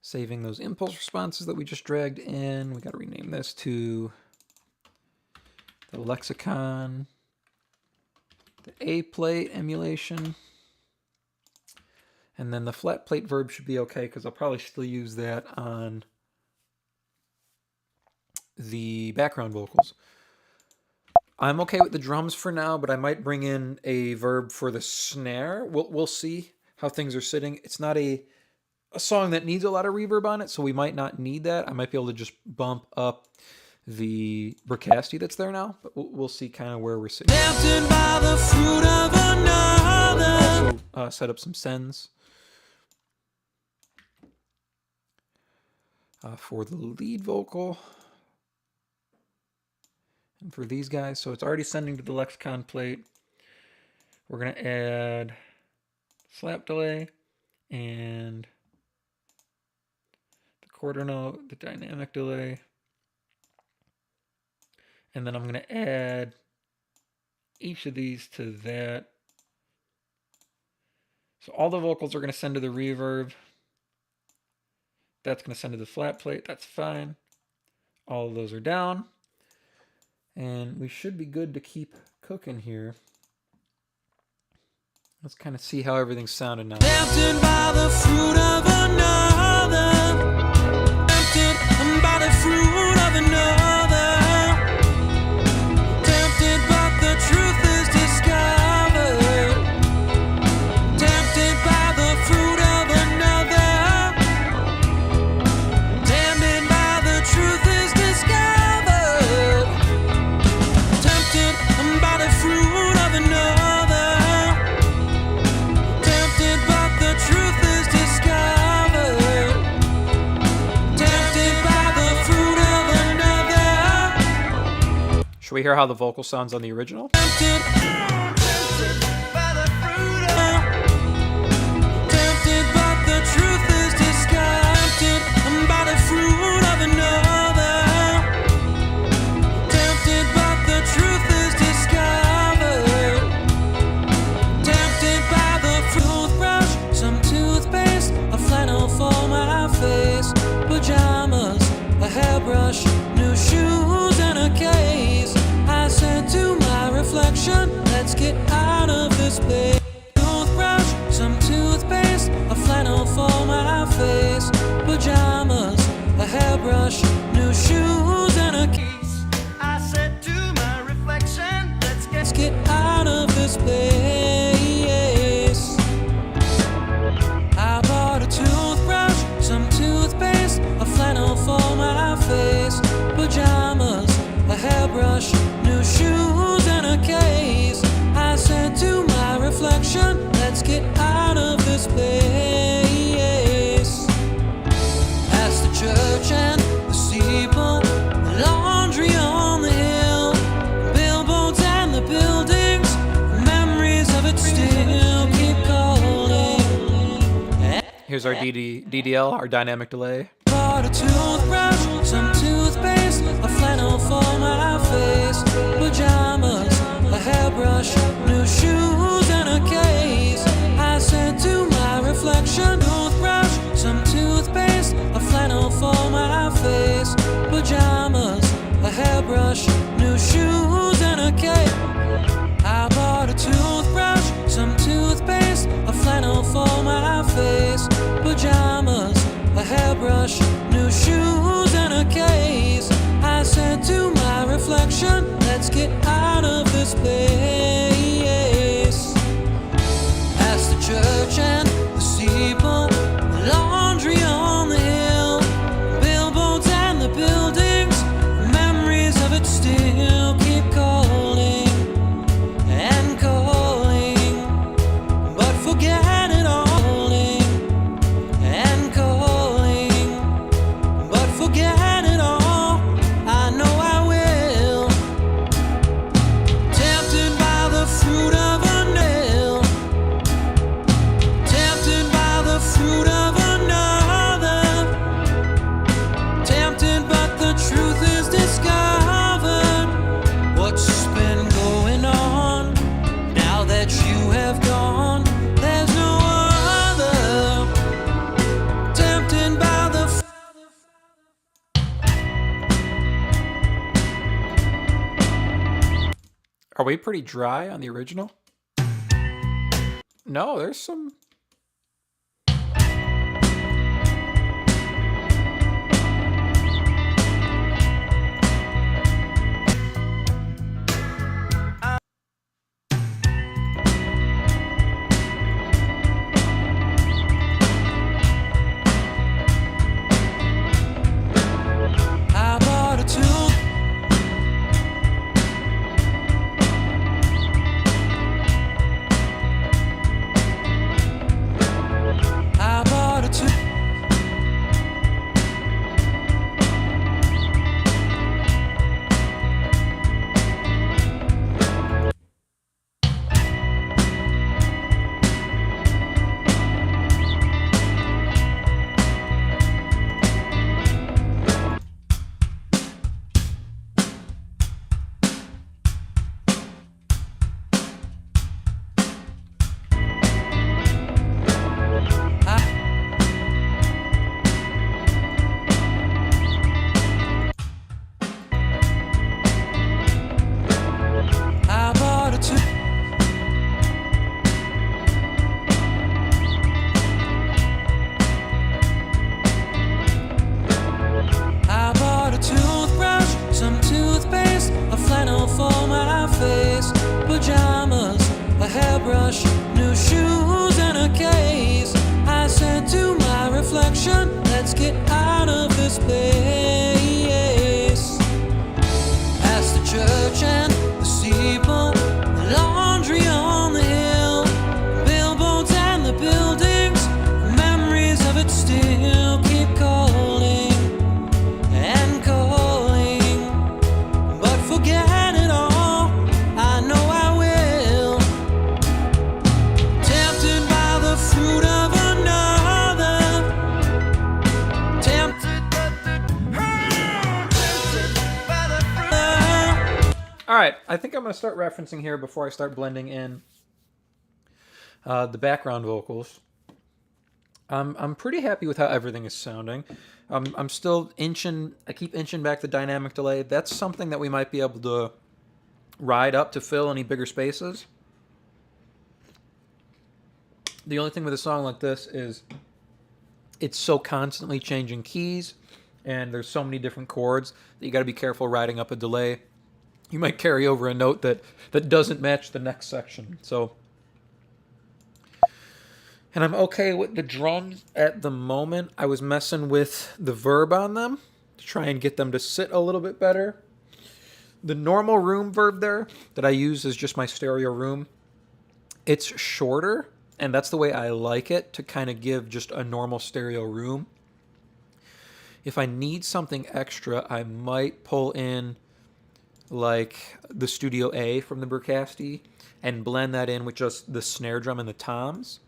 Saving those impulse responses that we just dragged in. We got to rename this to the lexicon, the A plate emulation. And then the flat plate verb should be okay because I'll probably still use that on the background vocals. I'm okay with the drums for now, but I might bring in a verb for the snare. We'll see how things are sitting. It's not a song that needs a lot of reverb on it, so we might not need that. I might be able to just bump up the Bricasti that's there now, but we'll see kind of where we're sitting. Tempted by the fruit of another. Also set up some sends for the lead vocal and for these guys. So it's already sending to the lexicon plate. We're going to add slap delay and the quarter note, the dynamic delay. And then I'm going to add each of these to that. So all the vocals are going to send to the reverb. That's going to send to the flat plate. That's fine. All of those are down. And we should be good to keep cooking here. Let's kind of see how everything's sounding now. Tempted by the fruit of another. Tempted by the fruit of another. Tempted, but the truth is discovered. Tempted by the fruit of another. Tempted by the truth is discovered. Tempted by the fruit of another. Tempted, but the truth is discovered. Tempted by the fruit of another. Should we hear how the vocal sounds on the original? Tempted by the fruit of. Tempted, but the truth is discovered. Tempted by the fruit of another. Tempted, but the truth is discovered. Tempted by the toothbrush, some toothpaste, a flannel for my face, pajamas, a hairbrush, new shoes, and a case. I said to my reflection, let's get out of this place. Toothbrush, some toothpaste, a flannel for my face, pajamas, a hairbrush, new shoes, and a case. I said to my reflection, let's get out of this place. I bought a toothbrush, some toothpaste, a flannel for my face, pajamas, a hairbrush, new shoes, and a case. I said to my reflection, let's get out of this place. Past the church and the steeple, the laundry on the hill, billboards and the buildings, memories of it still keep calling. Here's our DDL, our dynamic delay. Bought a toothbrush, some toothpaste, a flannel for my face, pajamas, a hairbrush, new shoes, and a case. pajamas, a hairbrush, new shoes, and a case. I said to my reflection, let's get out of this place. Past the church and the steeple, the laundry on the hill, billboards and the buildings, memories of it still keep calling and calling, but forget it all. And calling, but forget it all. I know I will. Tempted by the fruit of a nail, tempted by the fruit of another, tempted, but the truth is discovered. What's been going on now that you have gone? There's no other. Tempted by the Are we pretty dry on the original? No, there's some. I bought a tooth. I bought a tooth. I bought a tooth. I bought a toothbrush, some toothpaste, a flannel for my face, pajamas, a hairbrush, new shoes, and a case. I said to my reflection, let's get out of this place. Past the church and the steeple, the laundry on the hill, billboards and the buildings, memories of it still keep calling and calling, but forget it all. I know I will. Tempted by the fruit of another, tempted by the All right, I think I'm going to start referencing here before I start blending in the background vocals. I'm pretty happy with how everything is sounding. I'm still I keep inching back the dynamic delay. That's something that we might be able to ride up to fill any bigger spaces. The only thing with a song like this is it's so constantly changing keys, and there's so many different chords that you got to be careful riding up a delay. You might carry over a note that doesn't match the next section. So, and I'm okay with the drums at the moment. I was messing with the verb on them to try and get them to sit a little bit better. The normal room verb there that I use is just my stereo room. It's shorter, and that's the way I like it, to kind of give just a normal stereo room. If I need something extra, I might pull in like the Studio A from the Burkasti and blend that in with just the snare drum and the toms.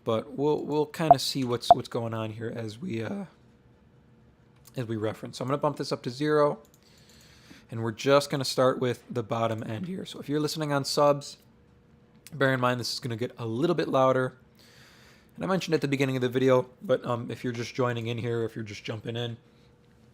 But we'll kind of see what's going on here as we reference. So I'm going to bump this up to 0, and we're just going to start with the bottom end here. So if you're listening on subs, bear in mind this is going to get a little bit louder. And I mentioned at the beginning of the video, but if you're just joining in here, if you're just jumping in,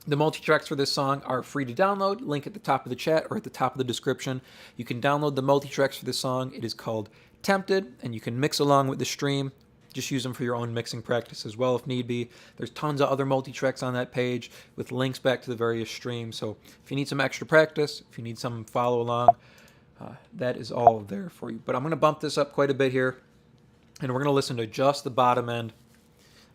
the multi-tracks for this song are free to download. Link at the top of the chat or at the top of the description. You can download the multi-tracks for this song. It is called Tempted, and you can mix along with the stream. just use them for your own mixing practice as well if need be. There's tons of other multi-tracks on that page with links back to the various streams. So if you need some extra practice, if you need some follow along, that is all there for you. But I'm going to bump this up quite a bit here, and we're going to listen to just the bottom end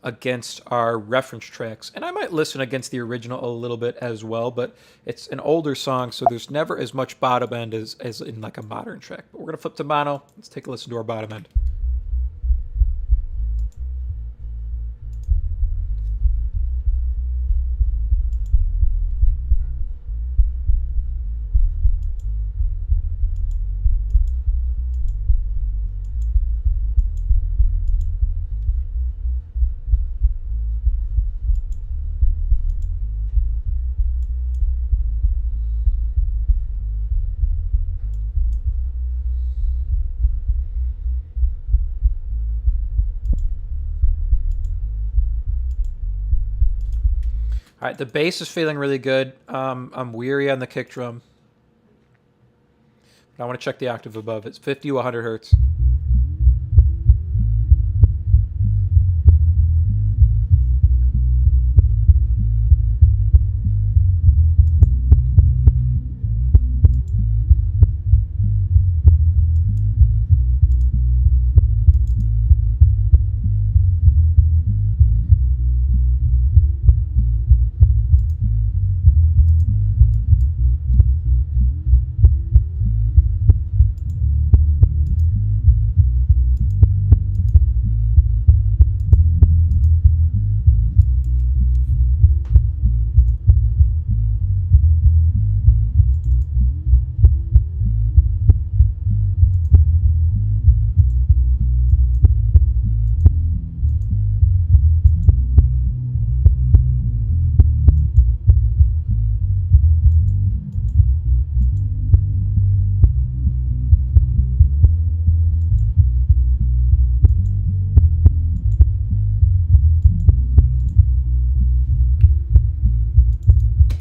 against our reference tracks. And I might listen against the original a little bit as well, but it's an older song, so there's never as much bottom end as in like a modern track. But we're going to flip to mono. Let's take a listen to our bottom end. All right, the bass is feeling really good. I'm weary on the kick drum. But I want to check the octave above. It's 50 to 100 hertz.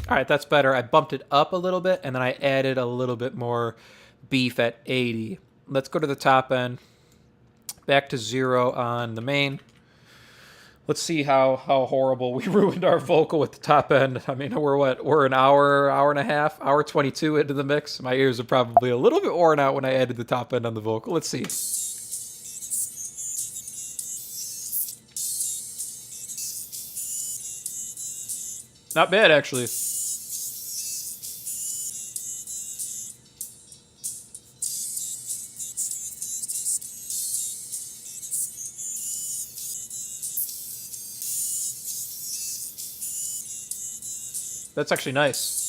All right, that's better. I bumped it up a little bit, and then I added a little bit more beef at 80. Let's go to the top end. Back to 0 on the main. Let's see how horrible we ruined our vocal with the top end. I mean, we're an hour and a half, hour 22 into the mix. My ears are probably a little bit worn out when I added the top end on the vocal. Let's see. Not bad, actually. That's actually nice.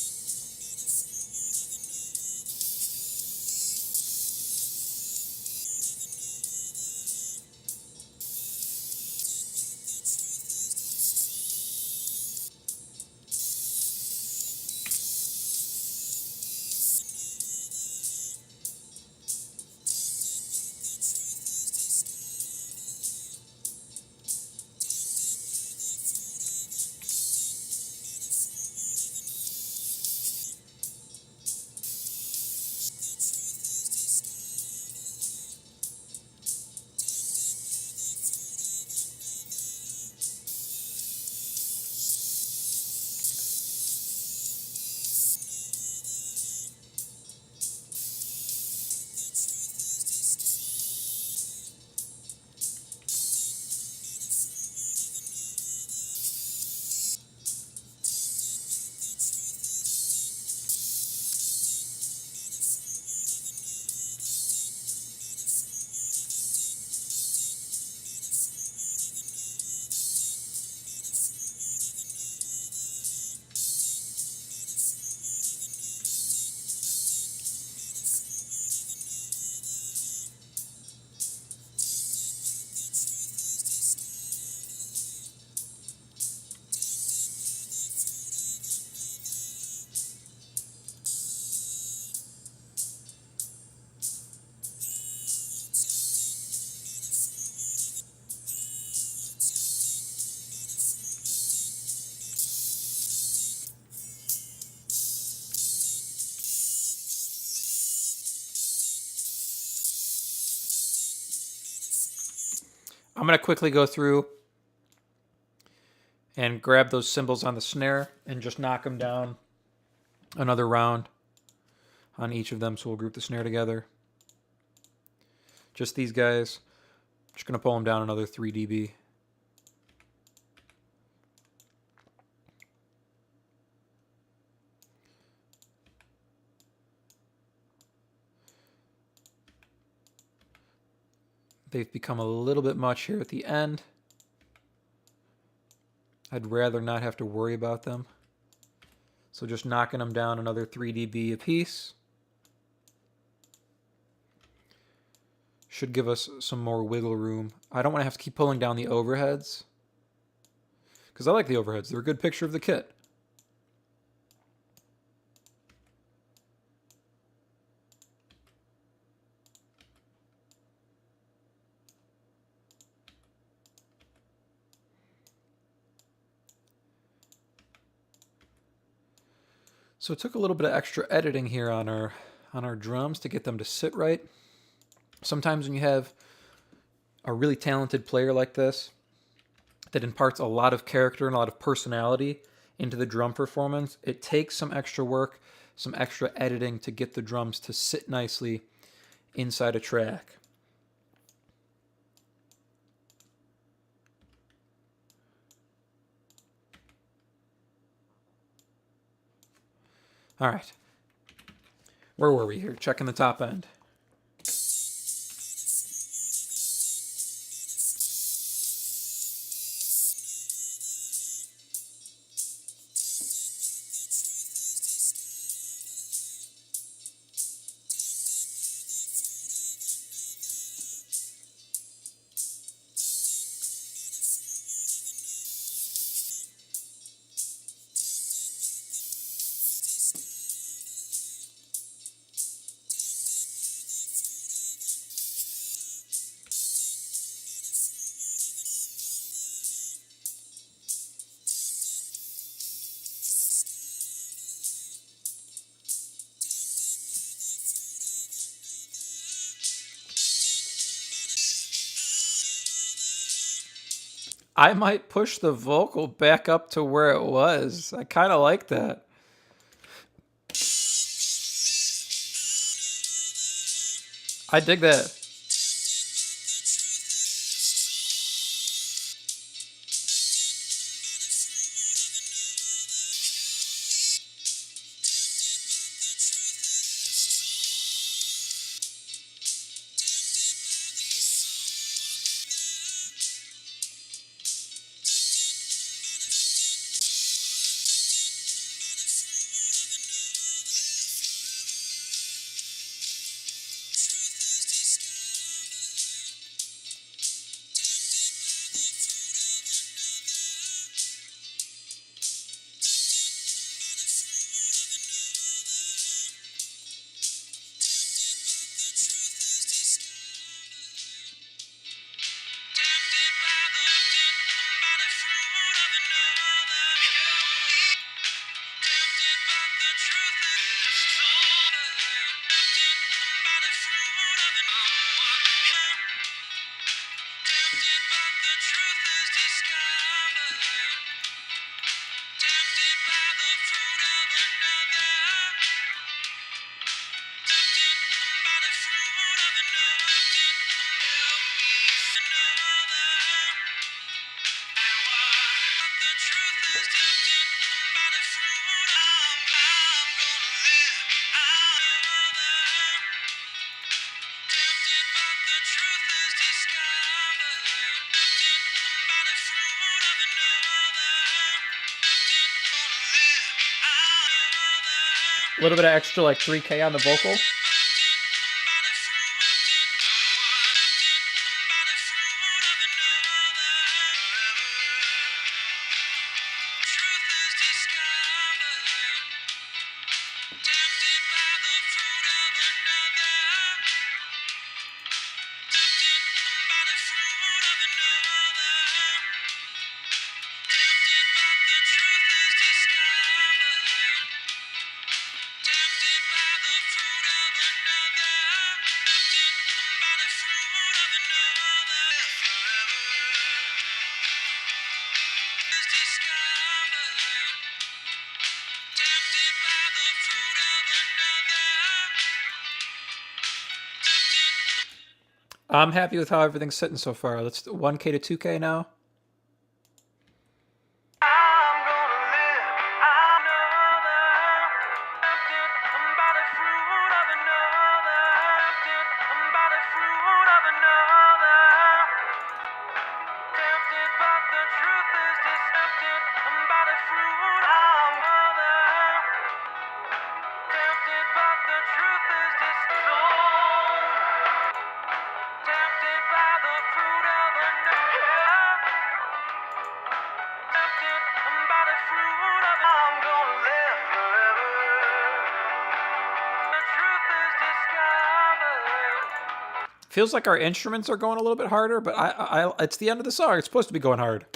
I'm going to quickly go through and grab those cymbals on the snare and just knock them down another round on each of them. So we'll group the snare together. Just these guys. Just going to pull them down another 3 dB. They've become a little bit much here at the end. I'd rather not have to worry about them. So just knocking them down another 3 dB a piece should give us some more wiggle room. I don't want to have to keep pulling down the overheads, because I like the overheads. They're a good picture of the kit. So it took a little bit of extra editing here on our drums to get them to sit right. Sometimes when you have a really talented player like this that imparts a lot of character and a lot of personality into the drum performance, it takes some extra work, some extra editing to get the drums to sit nicely inside a track. All right. Where were we here? Checking the top end. I might push the vocal back up to where it was. I kind of like that. I dig that. A little bit of extra, like 3K on the vocal. I'm happy with how everything's sitting so far. Let's 1K to 2K now. Feels like our instruments are going a little bit harder, but it's the end of the song. It's supposed to be going hard.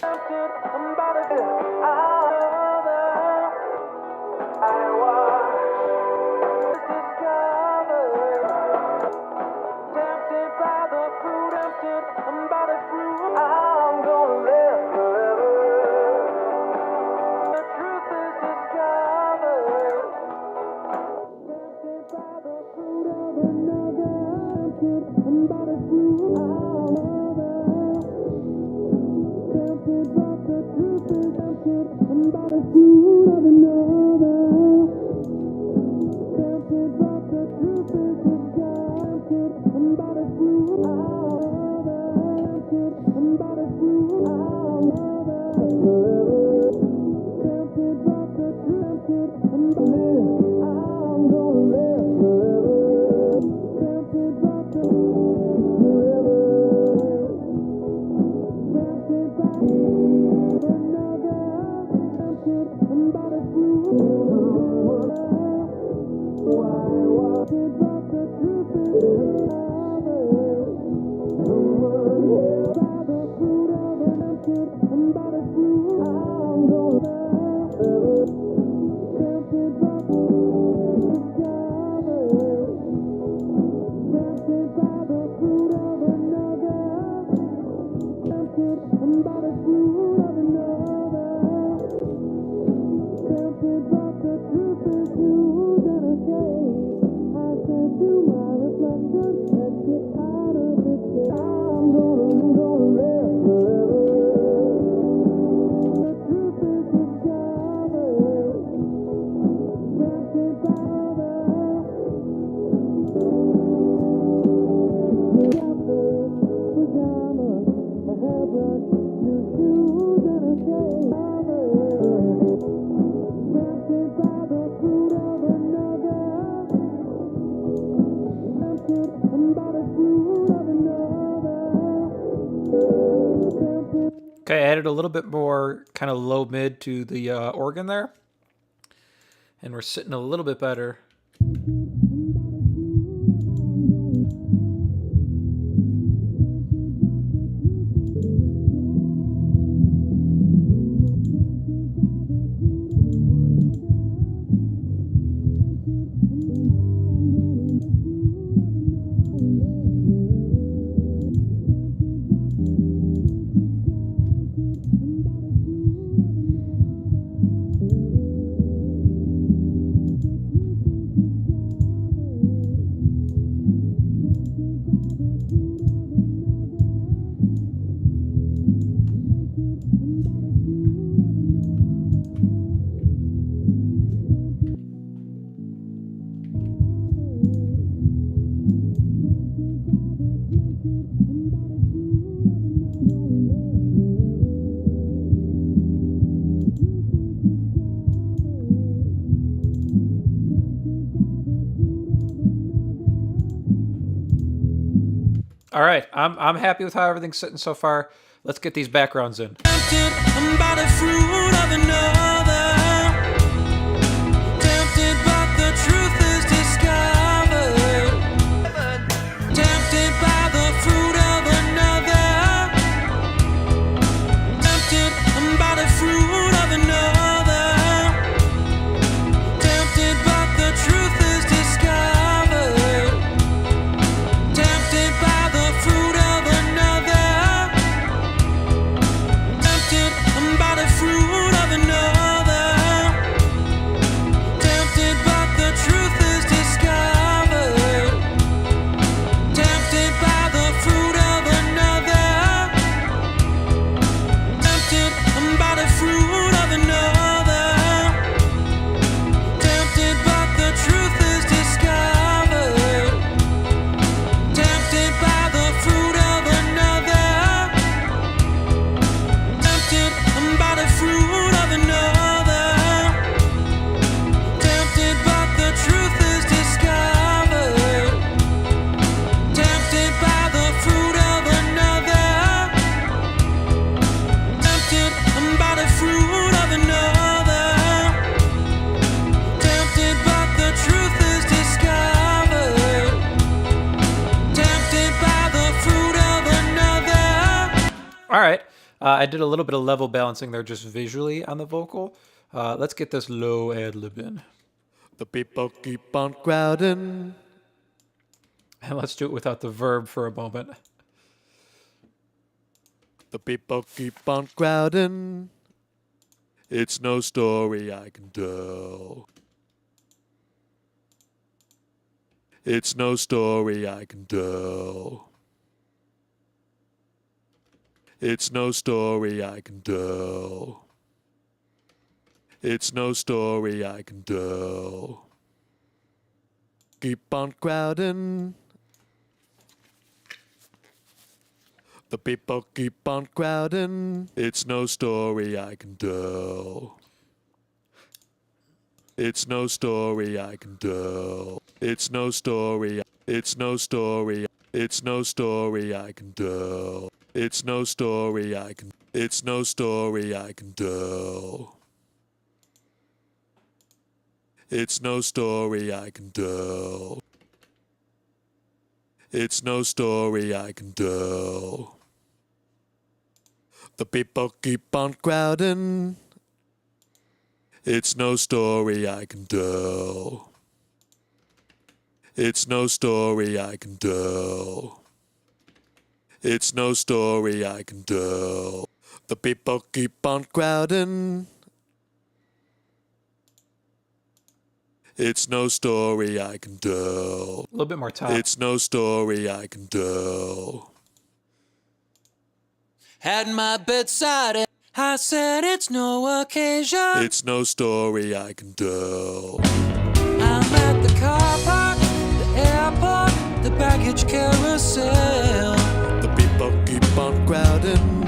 Okay, I added a little bit more kind of low mid to the organ there. And we're sitting a little bit better. All right, I'm happy with how everything's sitting so far. Let's get these backgrounds in. Tempted by the fruit of another. Tempted, but the truth is discovered. Tempted by the fruit of another. Tempted by the fruit of another. Tempted, but the truth is discovered. Tempted by the fruit of another. Tempted by the fruit of another. All right. I did a little bit of level balancing there just visually on the vocal. Let's get this low ad lib in. The people keep on crowding. And let's do it without the verb for a moment. The people keep on crowding. It's no story I can tell. It's no story I can tell. It's no story I can tell. It's no story I can tell. Keep on crowding. The people keep on crowding. It's no story I can tell. It's no story I can tell. It's no story. It's no story. It's no story I can tell. It's no story I can. It's no story I can tell. It's no story I can tell. It's no story I can tell. The people keep on crowding. It's no story I can tell. It's no story I can tell. It's no story I can tell. The people keep on crowding. It's no story I can tell. A little bit more top. It's no story I can tell. At my bedside, I said it's no occasion. It's no story I can tell. I'm at the car park, the airport, the baggage carousel. The people keep on crowding.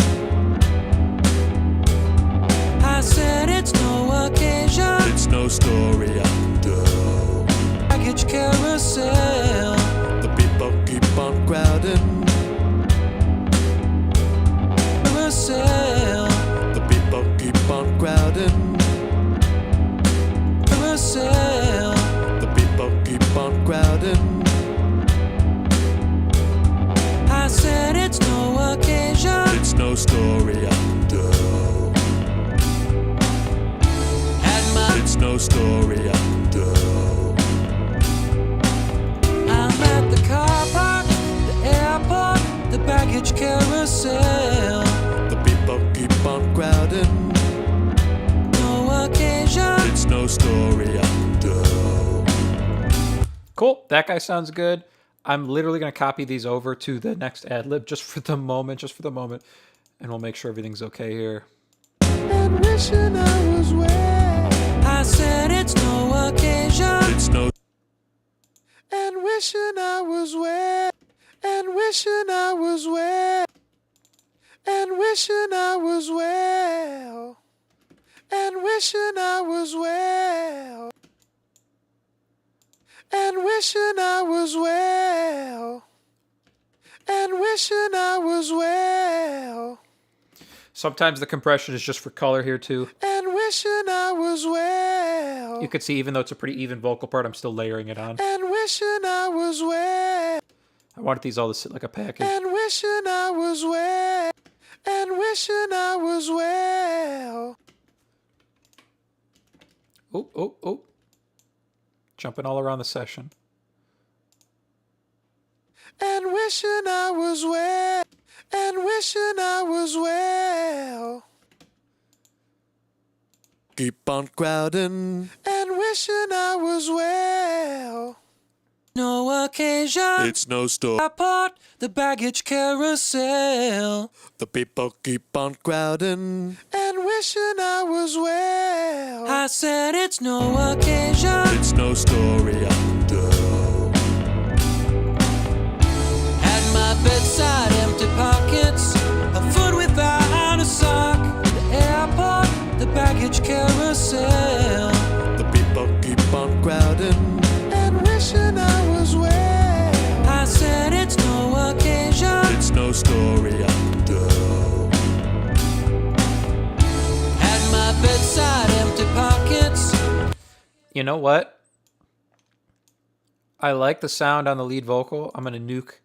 I said it's no occasion. It's no story I can tell. Baggage carousel. The people keep on crowding. Carousel. The people keep on crowding. Carousel. The people keep on crowding. I said it's no occasion. It's no story I can tell. At my It's no story I can tell. I'm at the car park, the airport, the baggage carousel. The people keep on crowding. No occasion. It's no story I can tell. Cool. That guy sounds good. I'm literally going to copy these over to the next ad lib just for the moment. And we'll make sure everything's okay here. And wishing I was where. I said it's no occasion. It's no. And wishing I was where. And wishing I was where. And wishing I was well. And wishing I was well. And wishing I was well. And wishing I was well. Sometimes the compression is just for color here too. And wishing I was well. You can see even though it's a pretty even vocal part, I'm still layering it on. And wishing I was well. I wanted these all to sit like a package. And wishing I was well. And wishing I was well. Oh, oh, oh. Jumping all around the session. And wishing I was well. And wishing I was well. Keep on crowding. And wishing I was well. No occasion. It's no story. Airport, the baggage carousel. The people keep on crowding. And wishing I was well. I said it's no occasion. It's no story I can tell. At my bedside, empty pockets, a foot without a sock. The airport, the baggage carousel. The people keep on crowding. And wishing I was well. I said it's no occasion. It's no story I can tell. At my bedside, empty pockets. You know what? I like the sound on the lead vocal. I'm going to nuke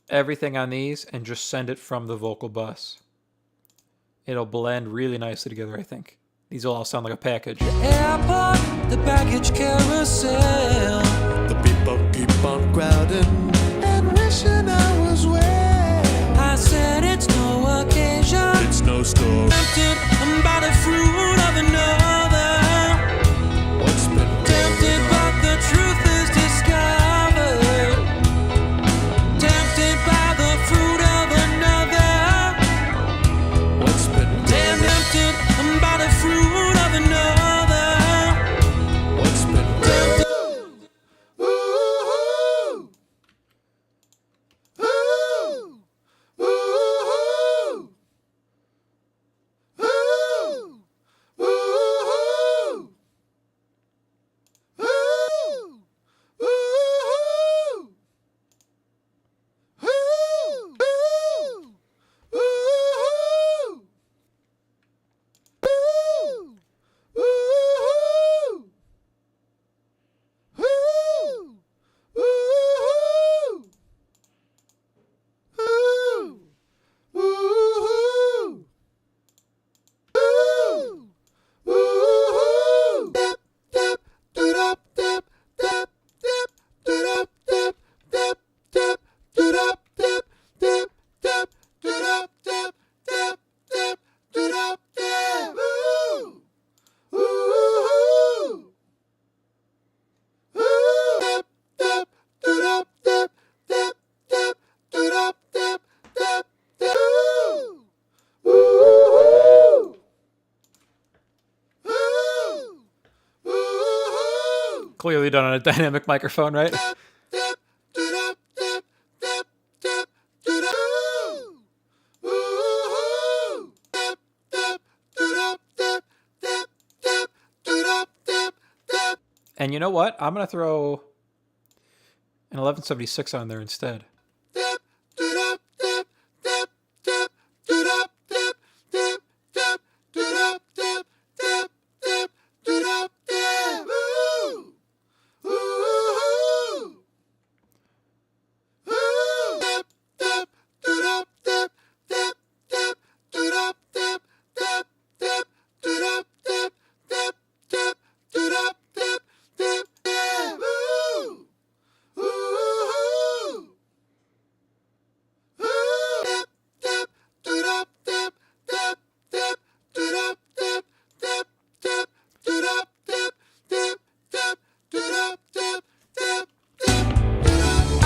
everything on these and just send it from the vocal bus. It'll blend really nicely together, I think. These will all sound like a package. Airport, the baggage carousel. The people keep on crowding and wishing I was well. I said it's no occasion. It's no story. Tempted by the fruit of another. What's been Tempted, but the truth is discovered. Tempted by the fruit of another. what's been Damn tempted by the fruit of another. what's been Tempted. Clearly done on a dynamic microphone, right? And you know what? I'm going to throw an 1176 on there instead.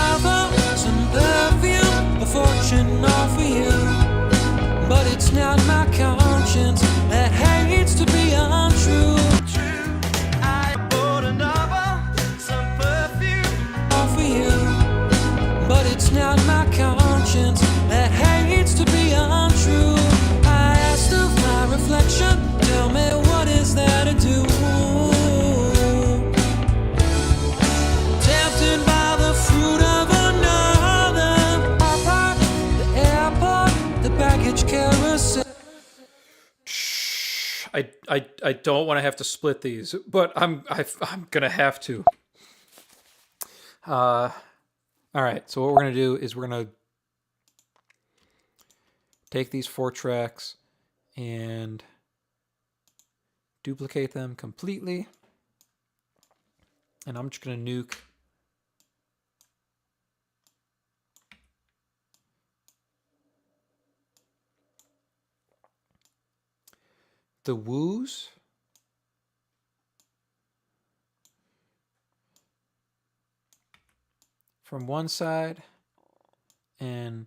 I bought some perfume, a fortune all for you. But it's not my conscience that hates to be untrue. I bought some perfume all for you. But it's not my conscience that hates to be untrue. I asked of my reflection, tell me what is there to do? Tempted by the fruit of another. The airport, the baggage carousel. I don't want to have to split these, but I'm gonna have to. All right. So what we're gonna do is we're gonna take these 4 tracks and duplicate them completely, and I'm just gonna nuke the woos from one side and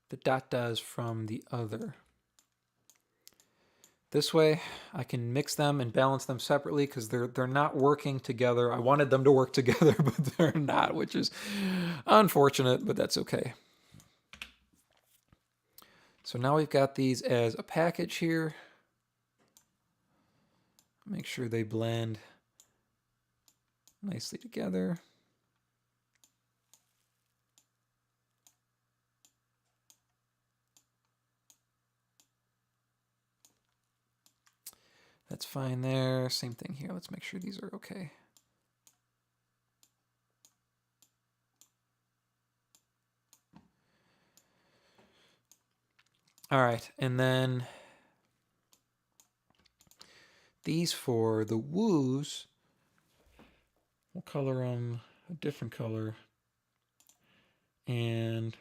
the da-das from the other. This way I can mix them and balance them separately because they're not working together. I wanted them to work together, but they're not, which is unfortunate, but that's okay. So now we've got these as a package here. Make sure they blend nicely together. That's fine there. Same thing here. Let's make sure these are okay. All right, and then these for the woos, we'll color them a different color. And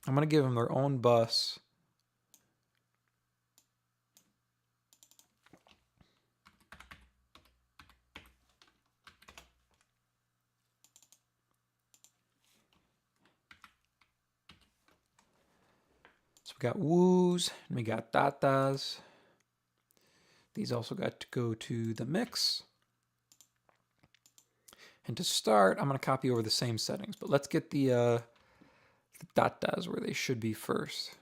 I'm going to give them their own bus. So we got woos and we got tatas. These also got to go to the mix. And to start, I'm going to copy over the same settings, but let's get the tatas where they should be first.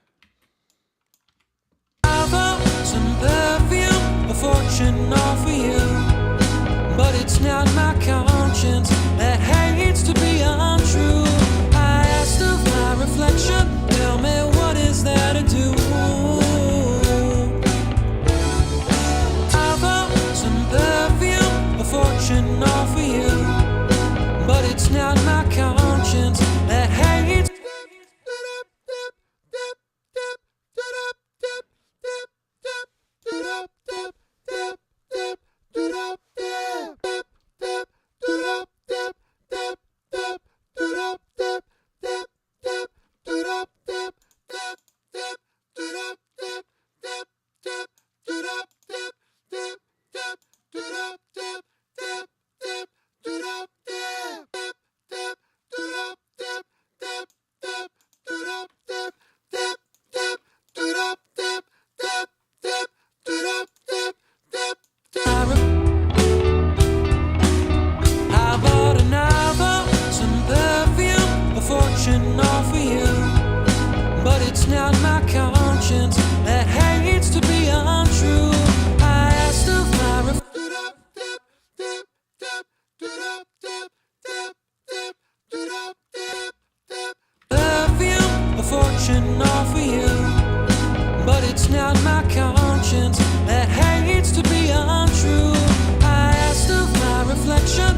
Some perfume, a fortune all for you, but it's not my conscience that hates to be untrue. I asked of my reflection, tell me what is there to do. I found some perfume, a fortune all for you, but it's not my conscience that hates. I bought a novel, some perfume, a fortune all for you, but it's not my conscience that hates to be untrue. I asked of my perfume, a fortune all for you, but it's not my conscience that hates to be untrue. I asked of my reflection,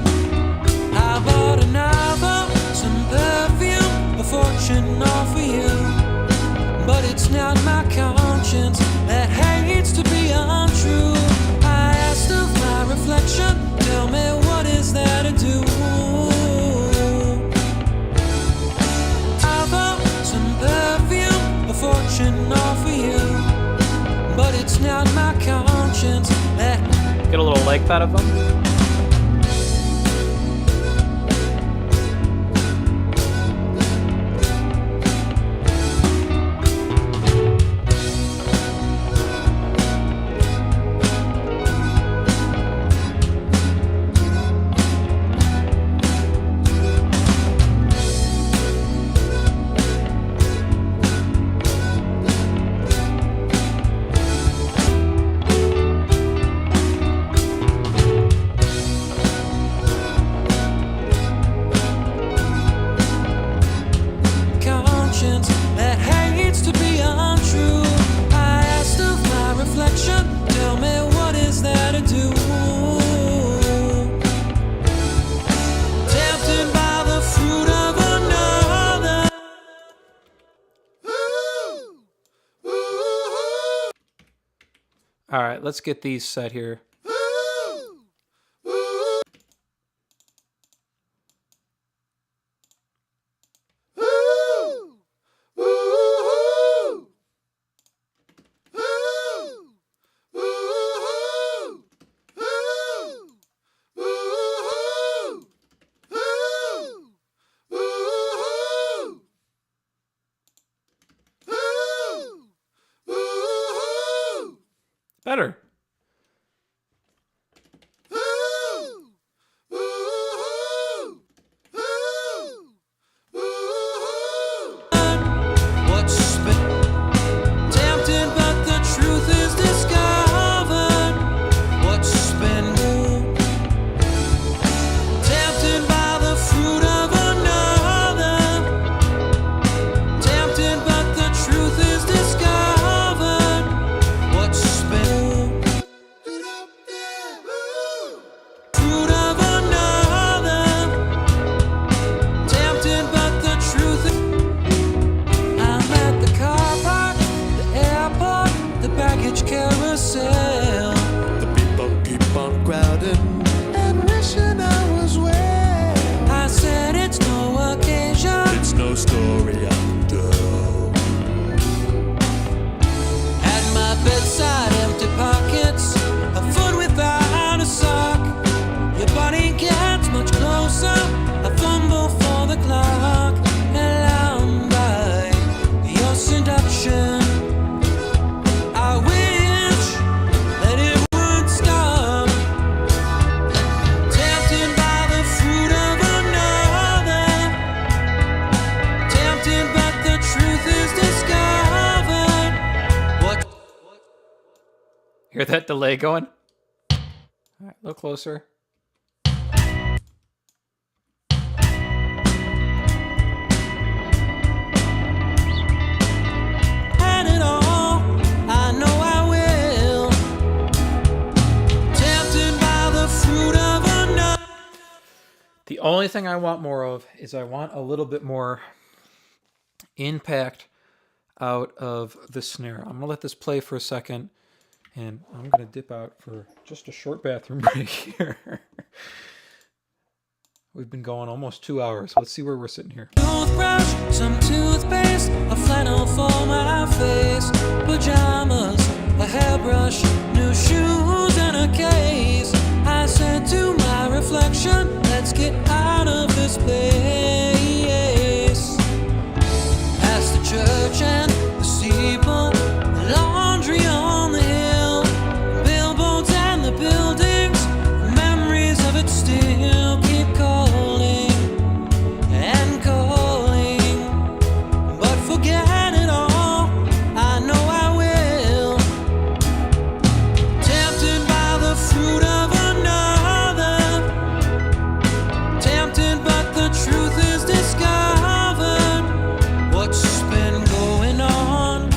I bought a novel, some perfume, a fortune all for you, but it's not my conscience that hates to be untrue. I asked of my reflection, tell me what is there to do. I bought some perfume, a fortune all for you, but it's not my conscience that. Get a little like that of them. Conscience that hates to be untrue. I asked of my reflection, tell me what is there to do. Tempted by the fruit of another. All right, let's get these set here. Better. What's been tempted, but the truth is discovered. What's been tempted by the fruit of another. Tempted, but the truth is discovered. What's been Hear that delay going? All right, a little closer. Had it all, I know I will. Tempted by the fruit of another. The only thing I want more of is I want a little bit more impact out of the snare. I'm going to let this play for a second, and I'm going to dip out for just a short bathroom break here. We've been going almost 2 hours. Let's see where we're sitting here. Toothbrush, some toothpaste, a flannel for my face, pajamas, a hairbrush, new shoes, and a case. I said to my reflection, let's get out of this place. Past the church and the steeple, the laundry on the hill, billboards and the buildings, memories of it still keep calling and calling. But forget it all, I know I will. Tempted by the fruit of another, tempted but the truth is discovered. What's been going on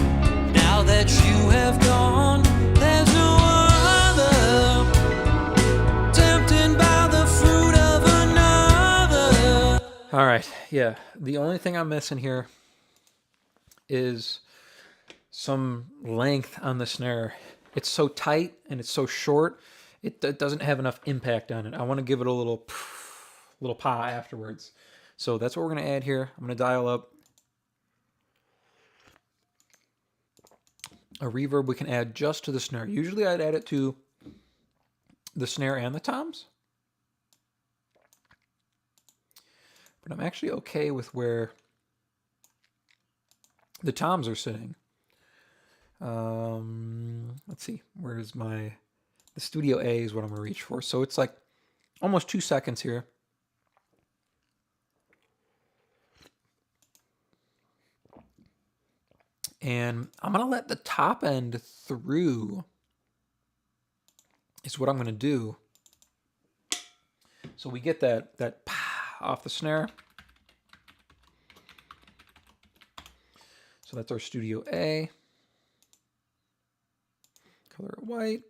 now that you have gone? There's no other. Tempted by the fruit of another. All right, yeah. The only thing I'm missing here is some length on the snare. It's so tight and it's so short, it doesn't have enough impact on it. I want to give it a little pa afterwards. So that's what we're going to add here. I'm going to dial up a reverb we can add just to the snare. Usually I'd add it to the snare and the toms, but I'm actually okay with where the toms are sitting. Let's see, where's the Studio A is what I'm gonna reach for. So it's like almost 2 seconds here. And I'm gonna let the top end through is what I'm gonna do. So we get that off the snare. So that's our Studio A. Color it white.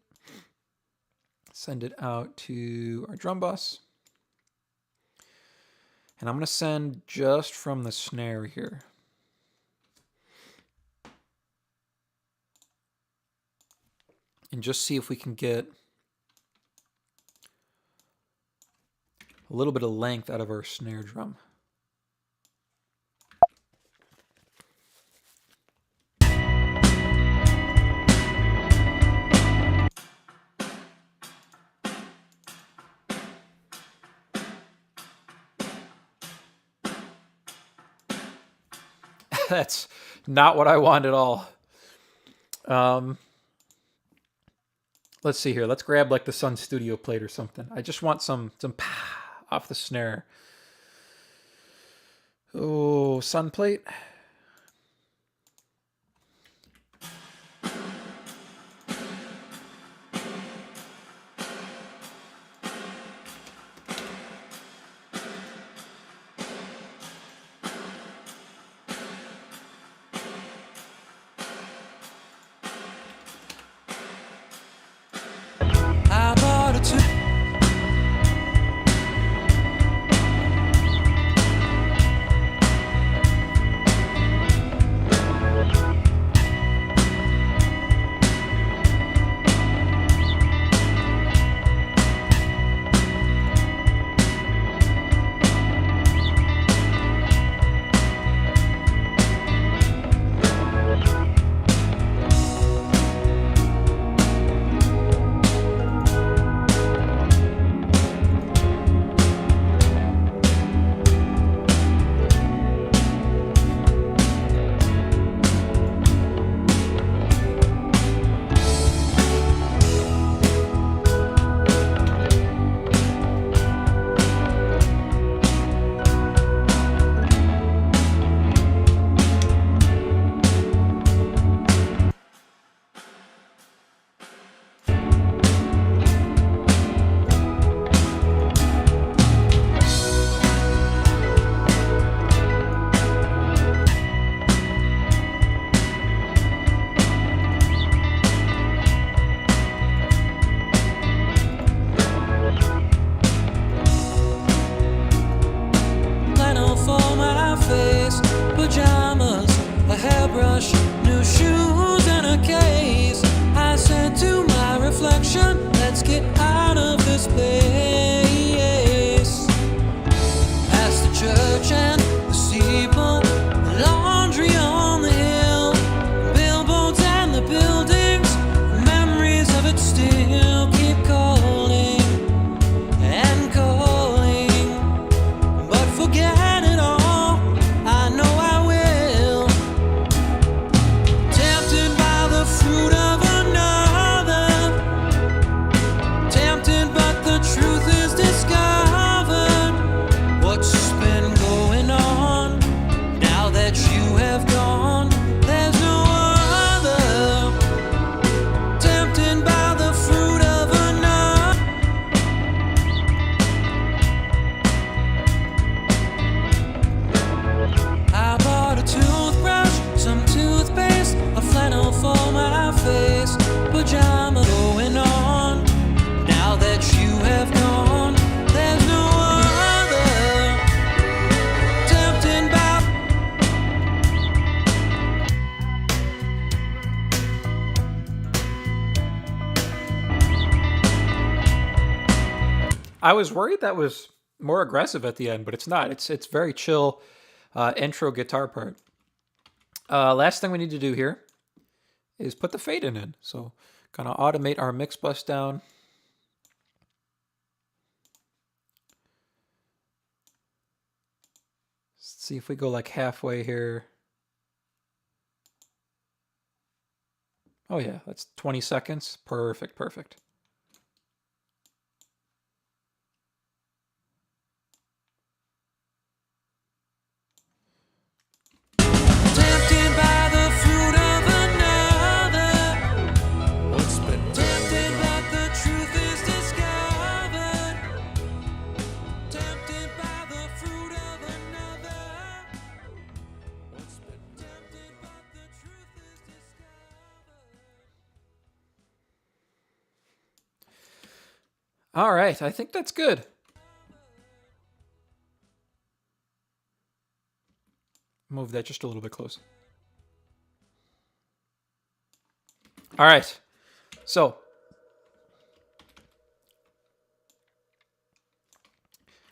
Send it out to our drum bus. And I'm going to send just from the snare here. And just see if we can get a little bit of length out of our snare drum. That's not what I want at all. Let's see here. Let's grab like the Sun Studio plate or something. I just want some off the snare. Oh, Sun plate. I bought a two. I was worried that was more aggressive at the end, but it's not. It's very chill intro guitar part. Last thing we need to do here is put the fade in. So gonna automate our mix bus down. Let's see if we go like halfway here. Oh yeah, that's 20 seconds. Perfect, perfect. Tempted by the fruit of another. What's been Tempted, but the truth is discovered. Tempted by the fruit of another. What's been Tempted, but the truth is discovered. All right, I think that's good. Move that just a little bit closer. All right, so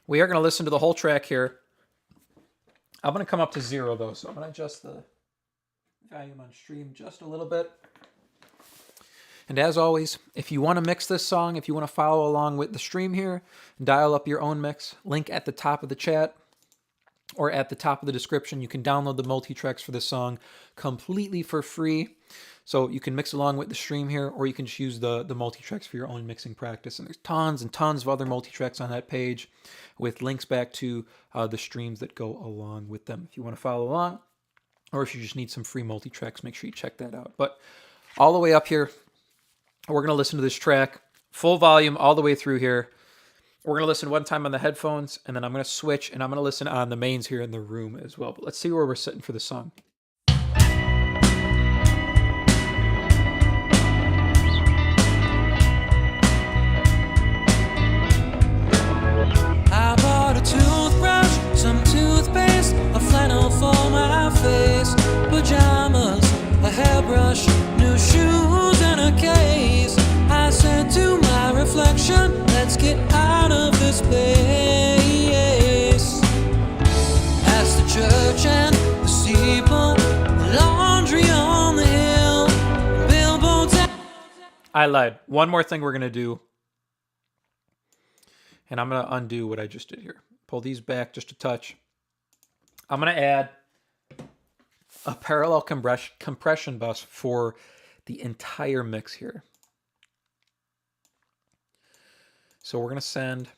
we are going to listen to the whole track here. I'm going to come up to 0 though, so I'm going to adjust the volume on stream just a little bit. And as always, if you want to mix this song, if you want to follow along with the stream here, dial up your own mix, link at the top of the chat or at the top of the description. You can download the multi-tracks for this song completely for free. So you can mix along with the stream here, or you can just use the multi-tracks for your own mixing practice. And there's tons and tons of other multi-tracks on that page with links back to the streams that go along with them. If you want to follow along, or if you just need some free multi-tracks, make sure you check that out. But all the way up here, we're going to listen to this track, full volume all the way through here. We're going to listen one time on the headphones, and then I'm going to switch, and I'm going to listen on the mains here in the room as well. But let's see where we're sitting for the song. I bought a toothbrush, some toothpaste, a flannel for my face, pajamas, a hairbrush, new shoes, and a case. I said to my reflection, let's get out of this place. Past the church and the steeple, the laundry on the hill, billboards. I lied. One more thing we're going to do, and I'm going to undo what I just did here. Pull these back just a touch. I'm going to add a parallel compression bus for the entire mix here. So we're going to send,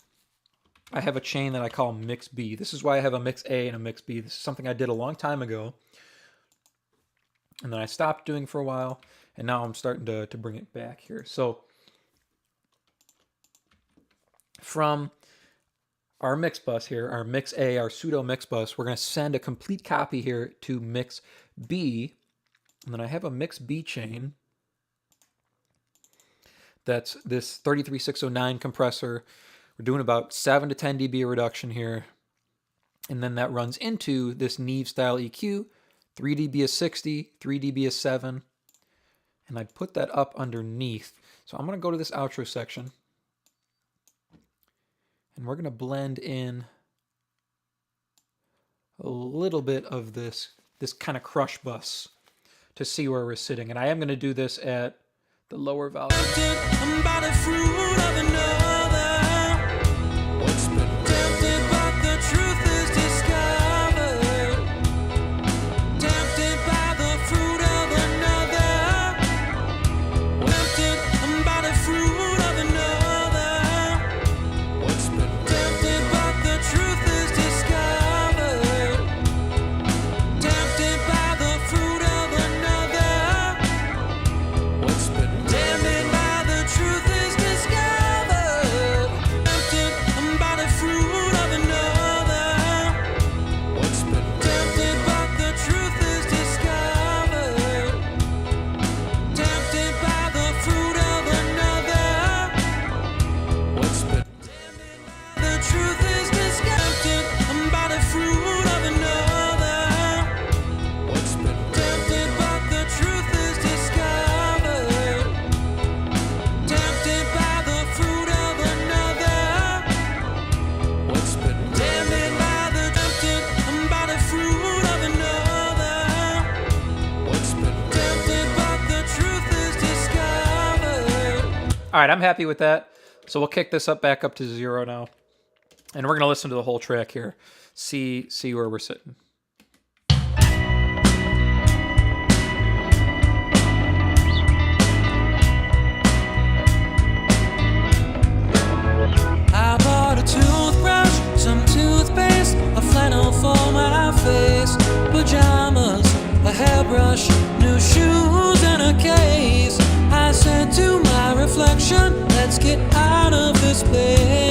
I have a chain that I call mix B. This is why I have a mix A and a mix B. This is something I did a long time ago, and then I stopped doing for a while, and now I'm starting to bring it back here. So from our mix bus here, our mix A, our pseudo mix bus, we're going to send a complete copy here to mix B. And then I have a mix B chain. That's this 33609 compressor. We're doing about 7 to 10 dB reduction here. And then that runs into this Neve style EQ, 3 dB is 60, 3 dB is 7. And I put that up underneath. So I'm going to go to this outro section. And we're going to blend in a little bit of this kind of crush bus to see where we're sitting. And I am going to do this at the lower volume. By the fruit of another. What's been Tempted, but the truth is discovered. Tempted by the fruit of another. Tempted by the fruit of another. What's been Tempted, but the truth is discovered. Tempted by the fruit of another. What's been Tempted by the truth is discovered. All right, I'm happy with that. So we'll kick this back up to 0 now. And we're going to listen to the whole track here. See where we're sitting. I bought a toothbrush, some toothpaste, a flannel for my face, pajamas, a hairbrush, new shoes, and a case. I said to my reflection, let's get out of this place.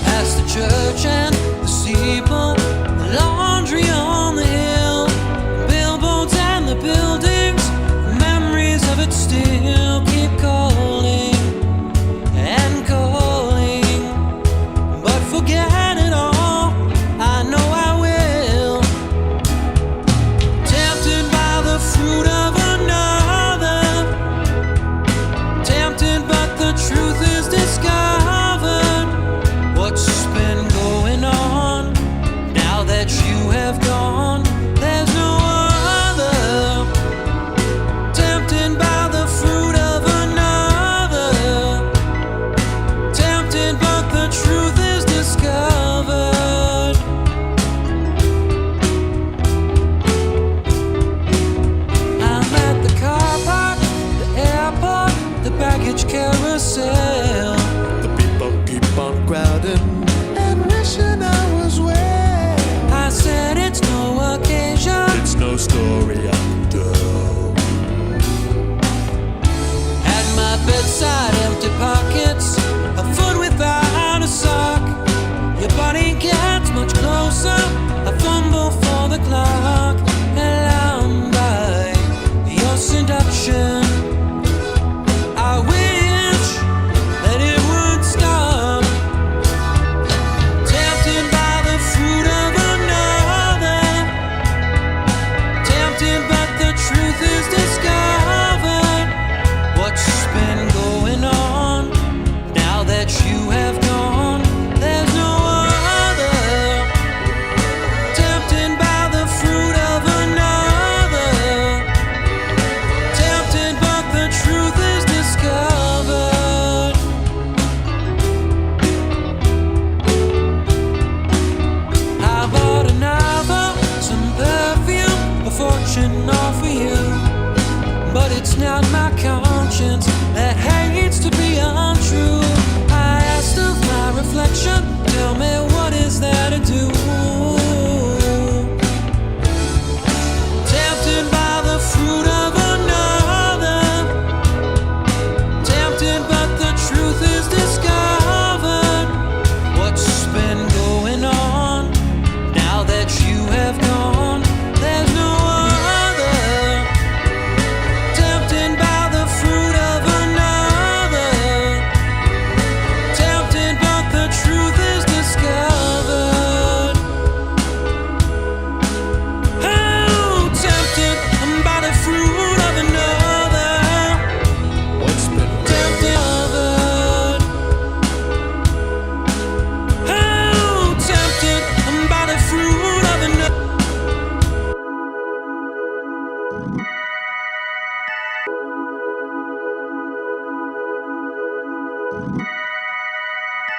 Past the church and the steeple, the laundry on the hill, billboards and the buildings, memories of it still keep calling and calling, but forget it all, I know I will. Tempted by the fruit of another, tempted but the truth is discovered. What's been going on now that you have gone? There's no other. Tempted by the fruit of another, tempted but the truth is discovered. I'm at the car park, the airport, the baggage carousel. The people keep on crowding and wishing I was where. I said it's no occasion. It's no story I can tell. At my bedside, empty pockets, a foot without a sock. Your body gets much closer, I fumble for the clock, alarmed by your seduction. I wish that it would stop. Tempted by the fruit of another, tempted but the truth is discovered. What's been going on now that you have gone? There's no other. Tempted by the fruit of another, tempted but the truth is discovered. I bought a novel, some perfume, a fortune all for you. But it's not my conscience that hates to be untrue. I asked of my reflection, tell me what is there to do? Tempted by the fruit of another, tempted but the truth is discovered. What's been going on now that you have gone? There's no other. Tempted by the fruit of another, tempted but the truth is discovered. Oh, tempted by the fruit of another, What's been tempted covered. Oh, tempted by the fruit of another.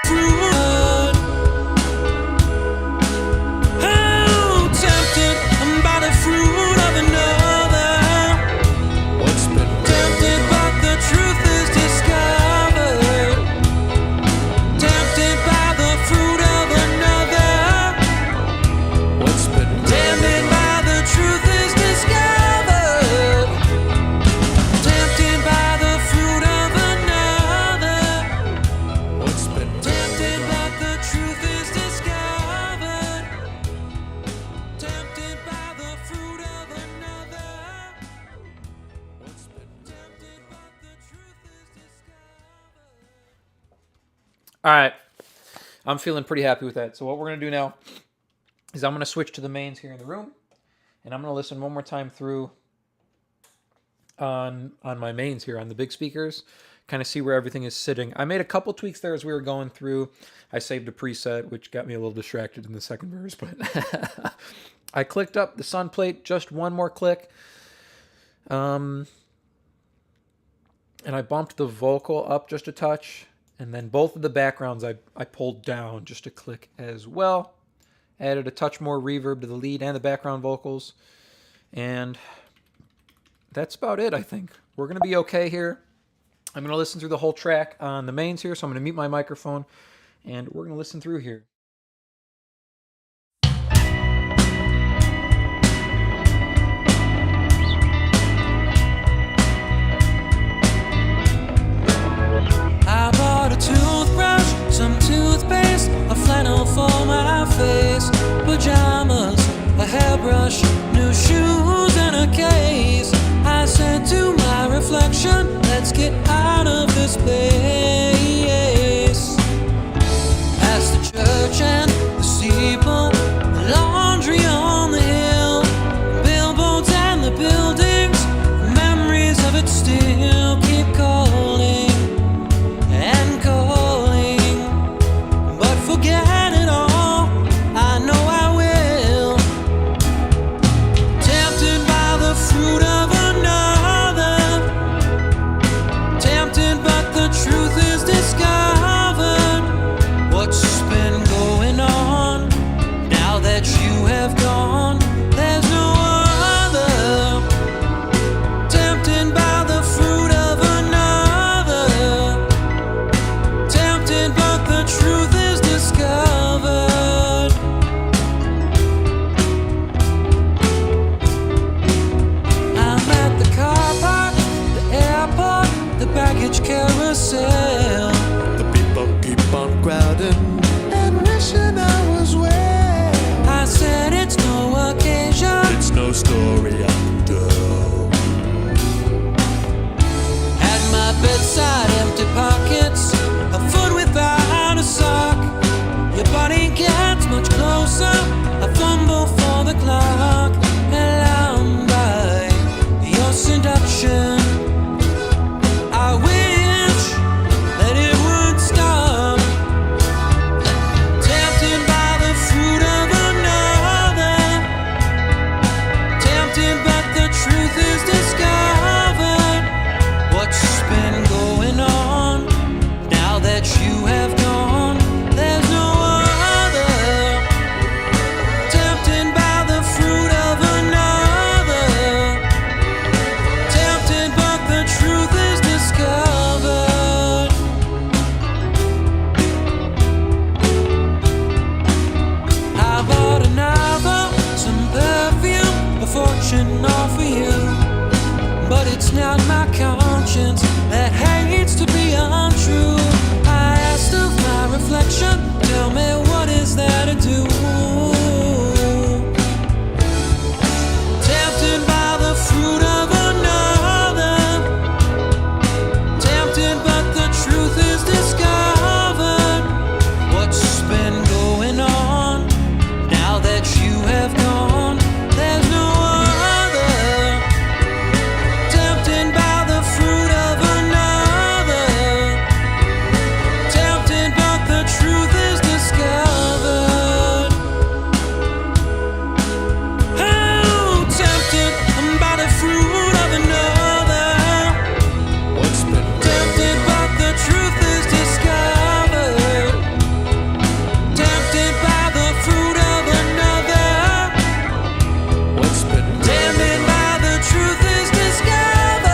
Fruit. Oh, tempted by the fruit of another, What's been tempted but the truth is discovered. Tempted by the fruit of another, What's been tempted by the truth is discovered. Tempted by the fruit of another, What's been tempted but the truth is discovered. Tempted by the fruit of another, What's been tempted but the truth is discovered. All right. I'm feeling pretty happy with that. So what we're going to do now is I'm going to switch to the mains here in the room, and I'm going to listen one more time through on my mains here on the big speakers, kind of see where everything is sitting. I made a couple tweaks there as we were going through. I saved a preset, which got me a little distracted in the second verse, but I clicked up the sun plate just one more click. And I bumped the vocal up just a touch. And then both of the backgrounds I pulled down just a click as well. Added a touch more reverb to the lead and the background vocals. And that's about it, I think. We're going to be okay here. I'm going to listen through the whole track on the mains here, so I'm going to mute my microphone, and we're going to listen through here. I bought a toothbrush, some toothpaste, a flannel for my face, pajamas, a hairbrush, new shoes, and a case. I said to my reflection, let's get out of this place. Past the church and the steeple, the laundry on the hill, billboards and the buildings, memories of it still keep calling and calling. But forget it all, I know I will. Tempted by the fruit of another, tempted but the truth is discovered. What's been going on now that you have gone? There's no other. Tempted by the fruit of another, tempted but the truth is discovered. I'm at the car park, the airport, the baggage carousel. The people keep on crowding and wishing I was well. I said it's no occasion. It's no story I can tell. At my bedside, empty pockets, a foot without a sock. Your body gets much closer, I fumble for the clock, alarmed by your seduction. I wish that it would stop. Tempted by the fruit of another, tempted but the truth is discovered. What's been going on now that you have gone? There's no other. Tempted by the fruit of another, tempted but the truth is discovered. I bought a novel, some perfume, a fortune all for you. But it's not my conscience that hates to be untrue. I asked of my reflection, tell me what is there to do? Tempted by the fruit of another, tempted but the truth is discovered. What's been going on now that you have gone? There's no other. Tempted by the fruit of another, tempted but the truth is discovered. Oh, tempted by the fruit of another, What's been tempted but the truth is discovered. Tempted by the fruit of another, What's been tempted by the truth is discovered.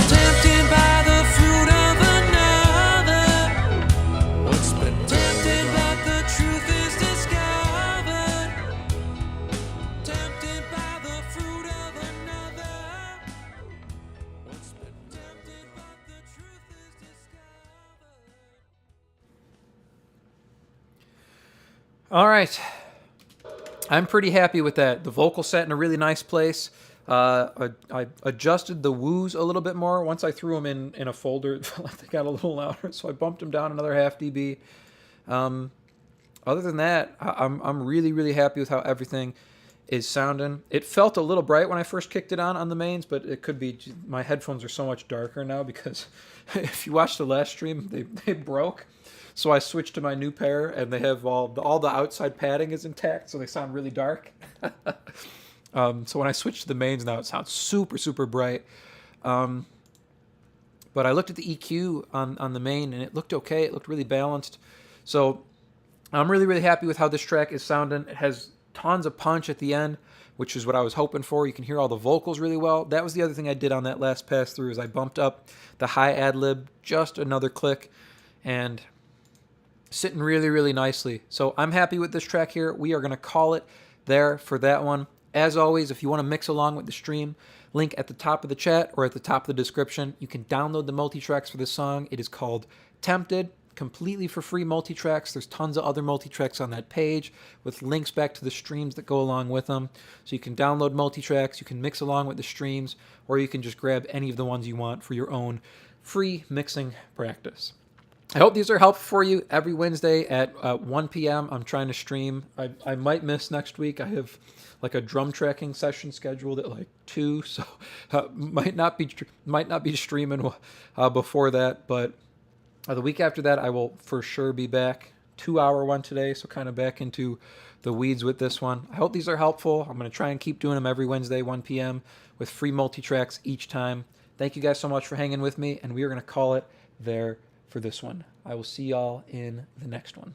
Tempted by the fruit of another, What's been tempted but the truth is discovered. Tempted by the fruit of another, What's been tempted but the truth is discovered. All right. I'm pretty happy with that. The vocal sat in a really nice place. I adjusted the woos a little bit more. Once I threw them in a folder, it felt like they got a little louder, so I bumped them down another half dB. Other than that, I'm really, really happy with how everything is sounding. It felt a little bright when I first kicked it on the mains, but it could be my headphones are so much darker now because if you watch the last stream, they broke. So I switched to my new pair, and they have all the outside padding is intact, so they sound really dark. So when I switch to the mains now, it sounds super, super bright. But I looked at the EQ on the main, and it looked okay. It looked really balanced. So I'm really, really happy with how this track is sounding. It has tons of punch at the end, which is what I was hoping for. You can hear all the vocals really well. That was the other thing I did on that last pass through, is I bumped up the high ad-lib just another click, and sitting really, really nicely. So I'm happy with this track here. We are going to call it there for that one. As always, if you want to mix along with the stream, link at the top of the chat or at the top of the description. You can download the multi-tracks for this song. It is called Tempted, completely for free multi-tracks. There's tons of other multi-tracks on that page with links back to the streams that go along with them. So you can download multi-tracks, you can mix along with the streams, or you can just grab any of the ones you want for your own free mixing practice. I hope these are helpful for you. Every Wednesday at 1 p.m. I'm trying to stream. I might miss next week. I have like a drum tracking session scheduled at like 2, so might not be streaming before that. But the week after that, I will for sure be back. 2-hour one today, so kind of back into the weeds with this one. I hope these are helpful. I'm going to try and keep doing them every Wednesday, 1 p.m. with free multi-tracks each time. Thank you guys so much for hanging with me, and we are going to call it there for this one. I will see y'all in the next one.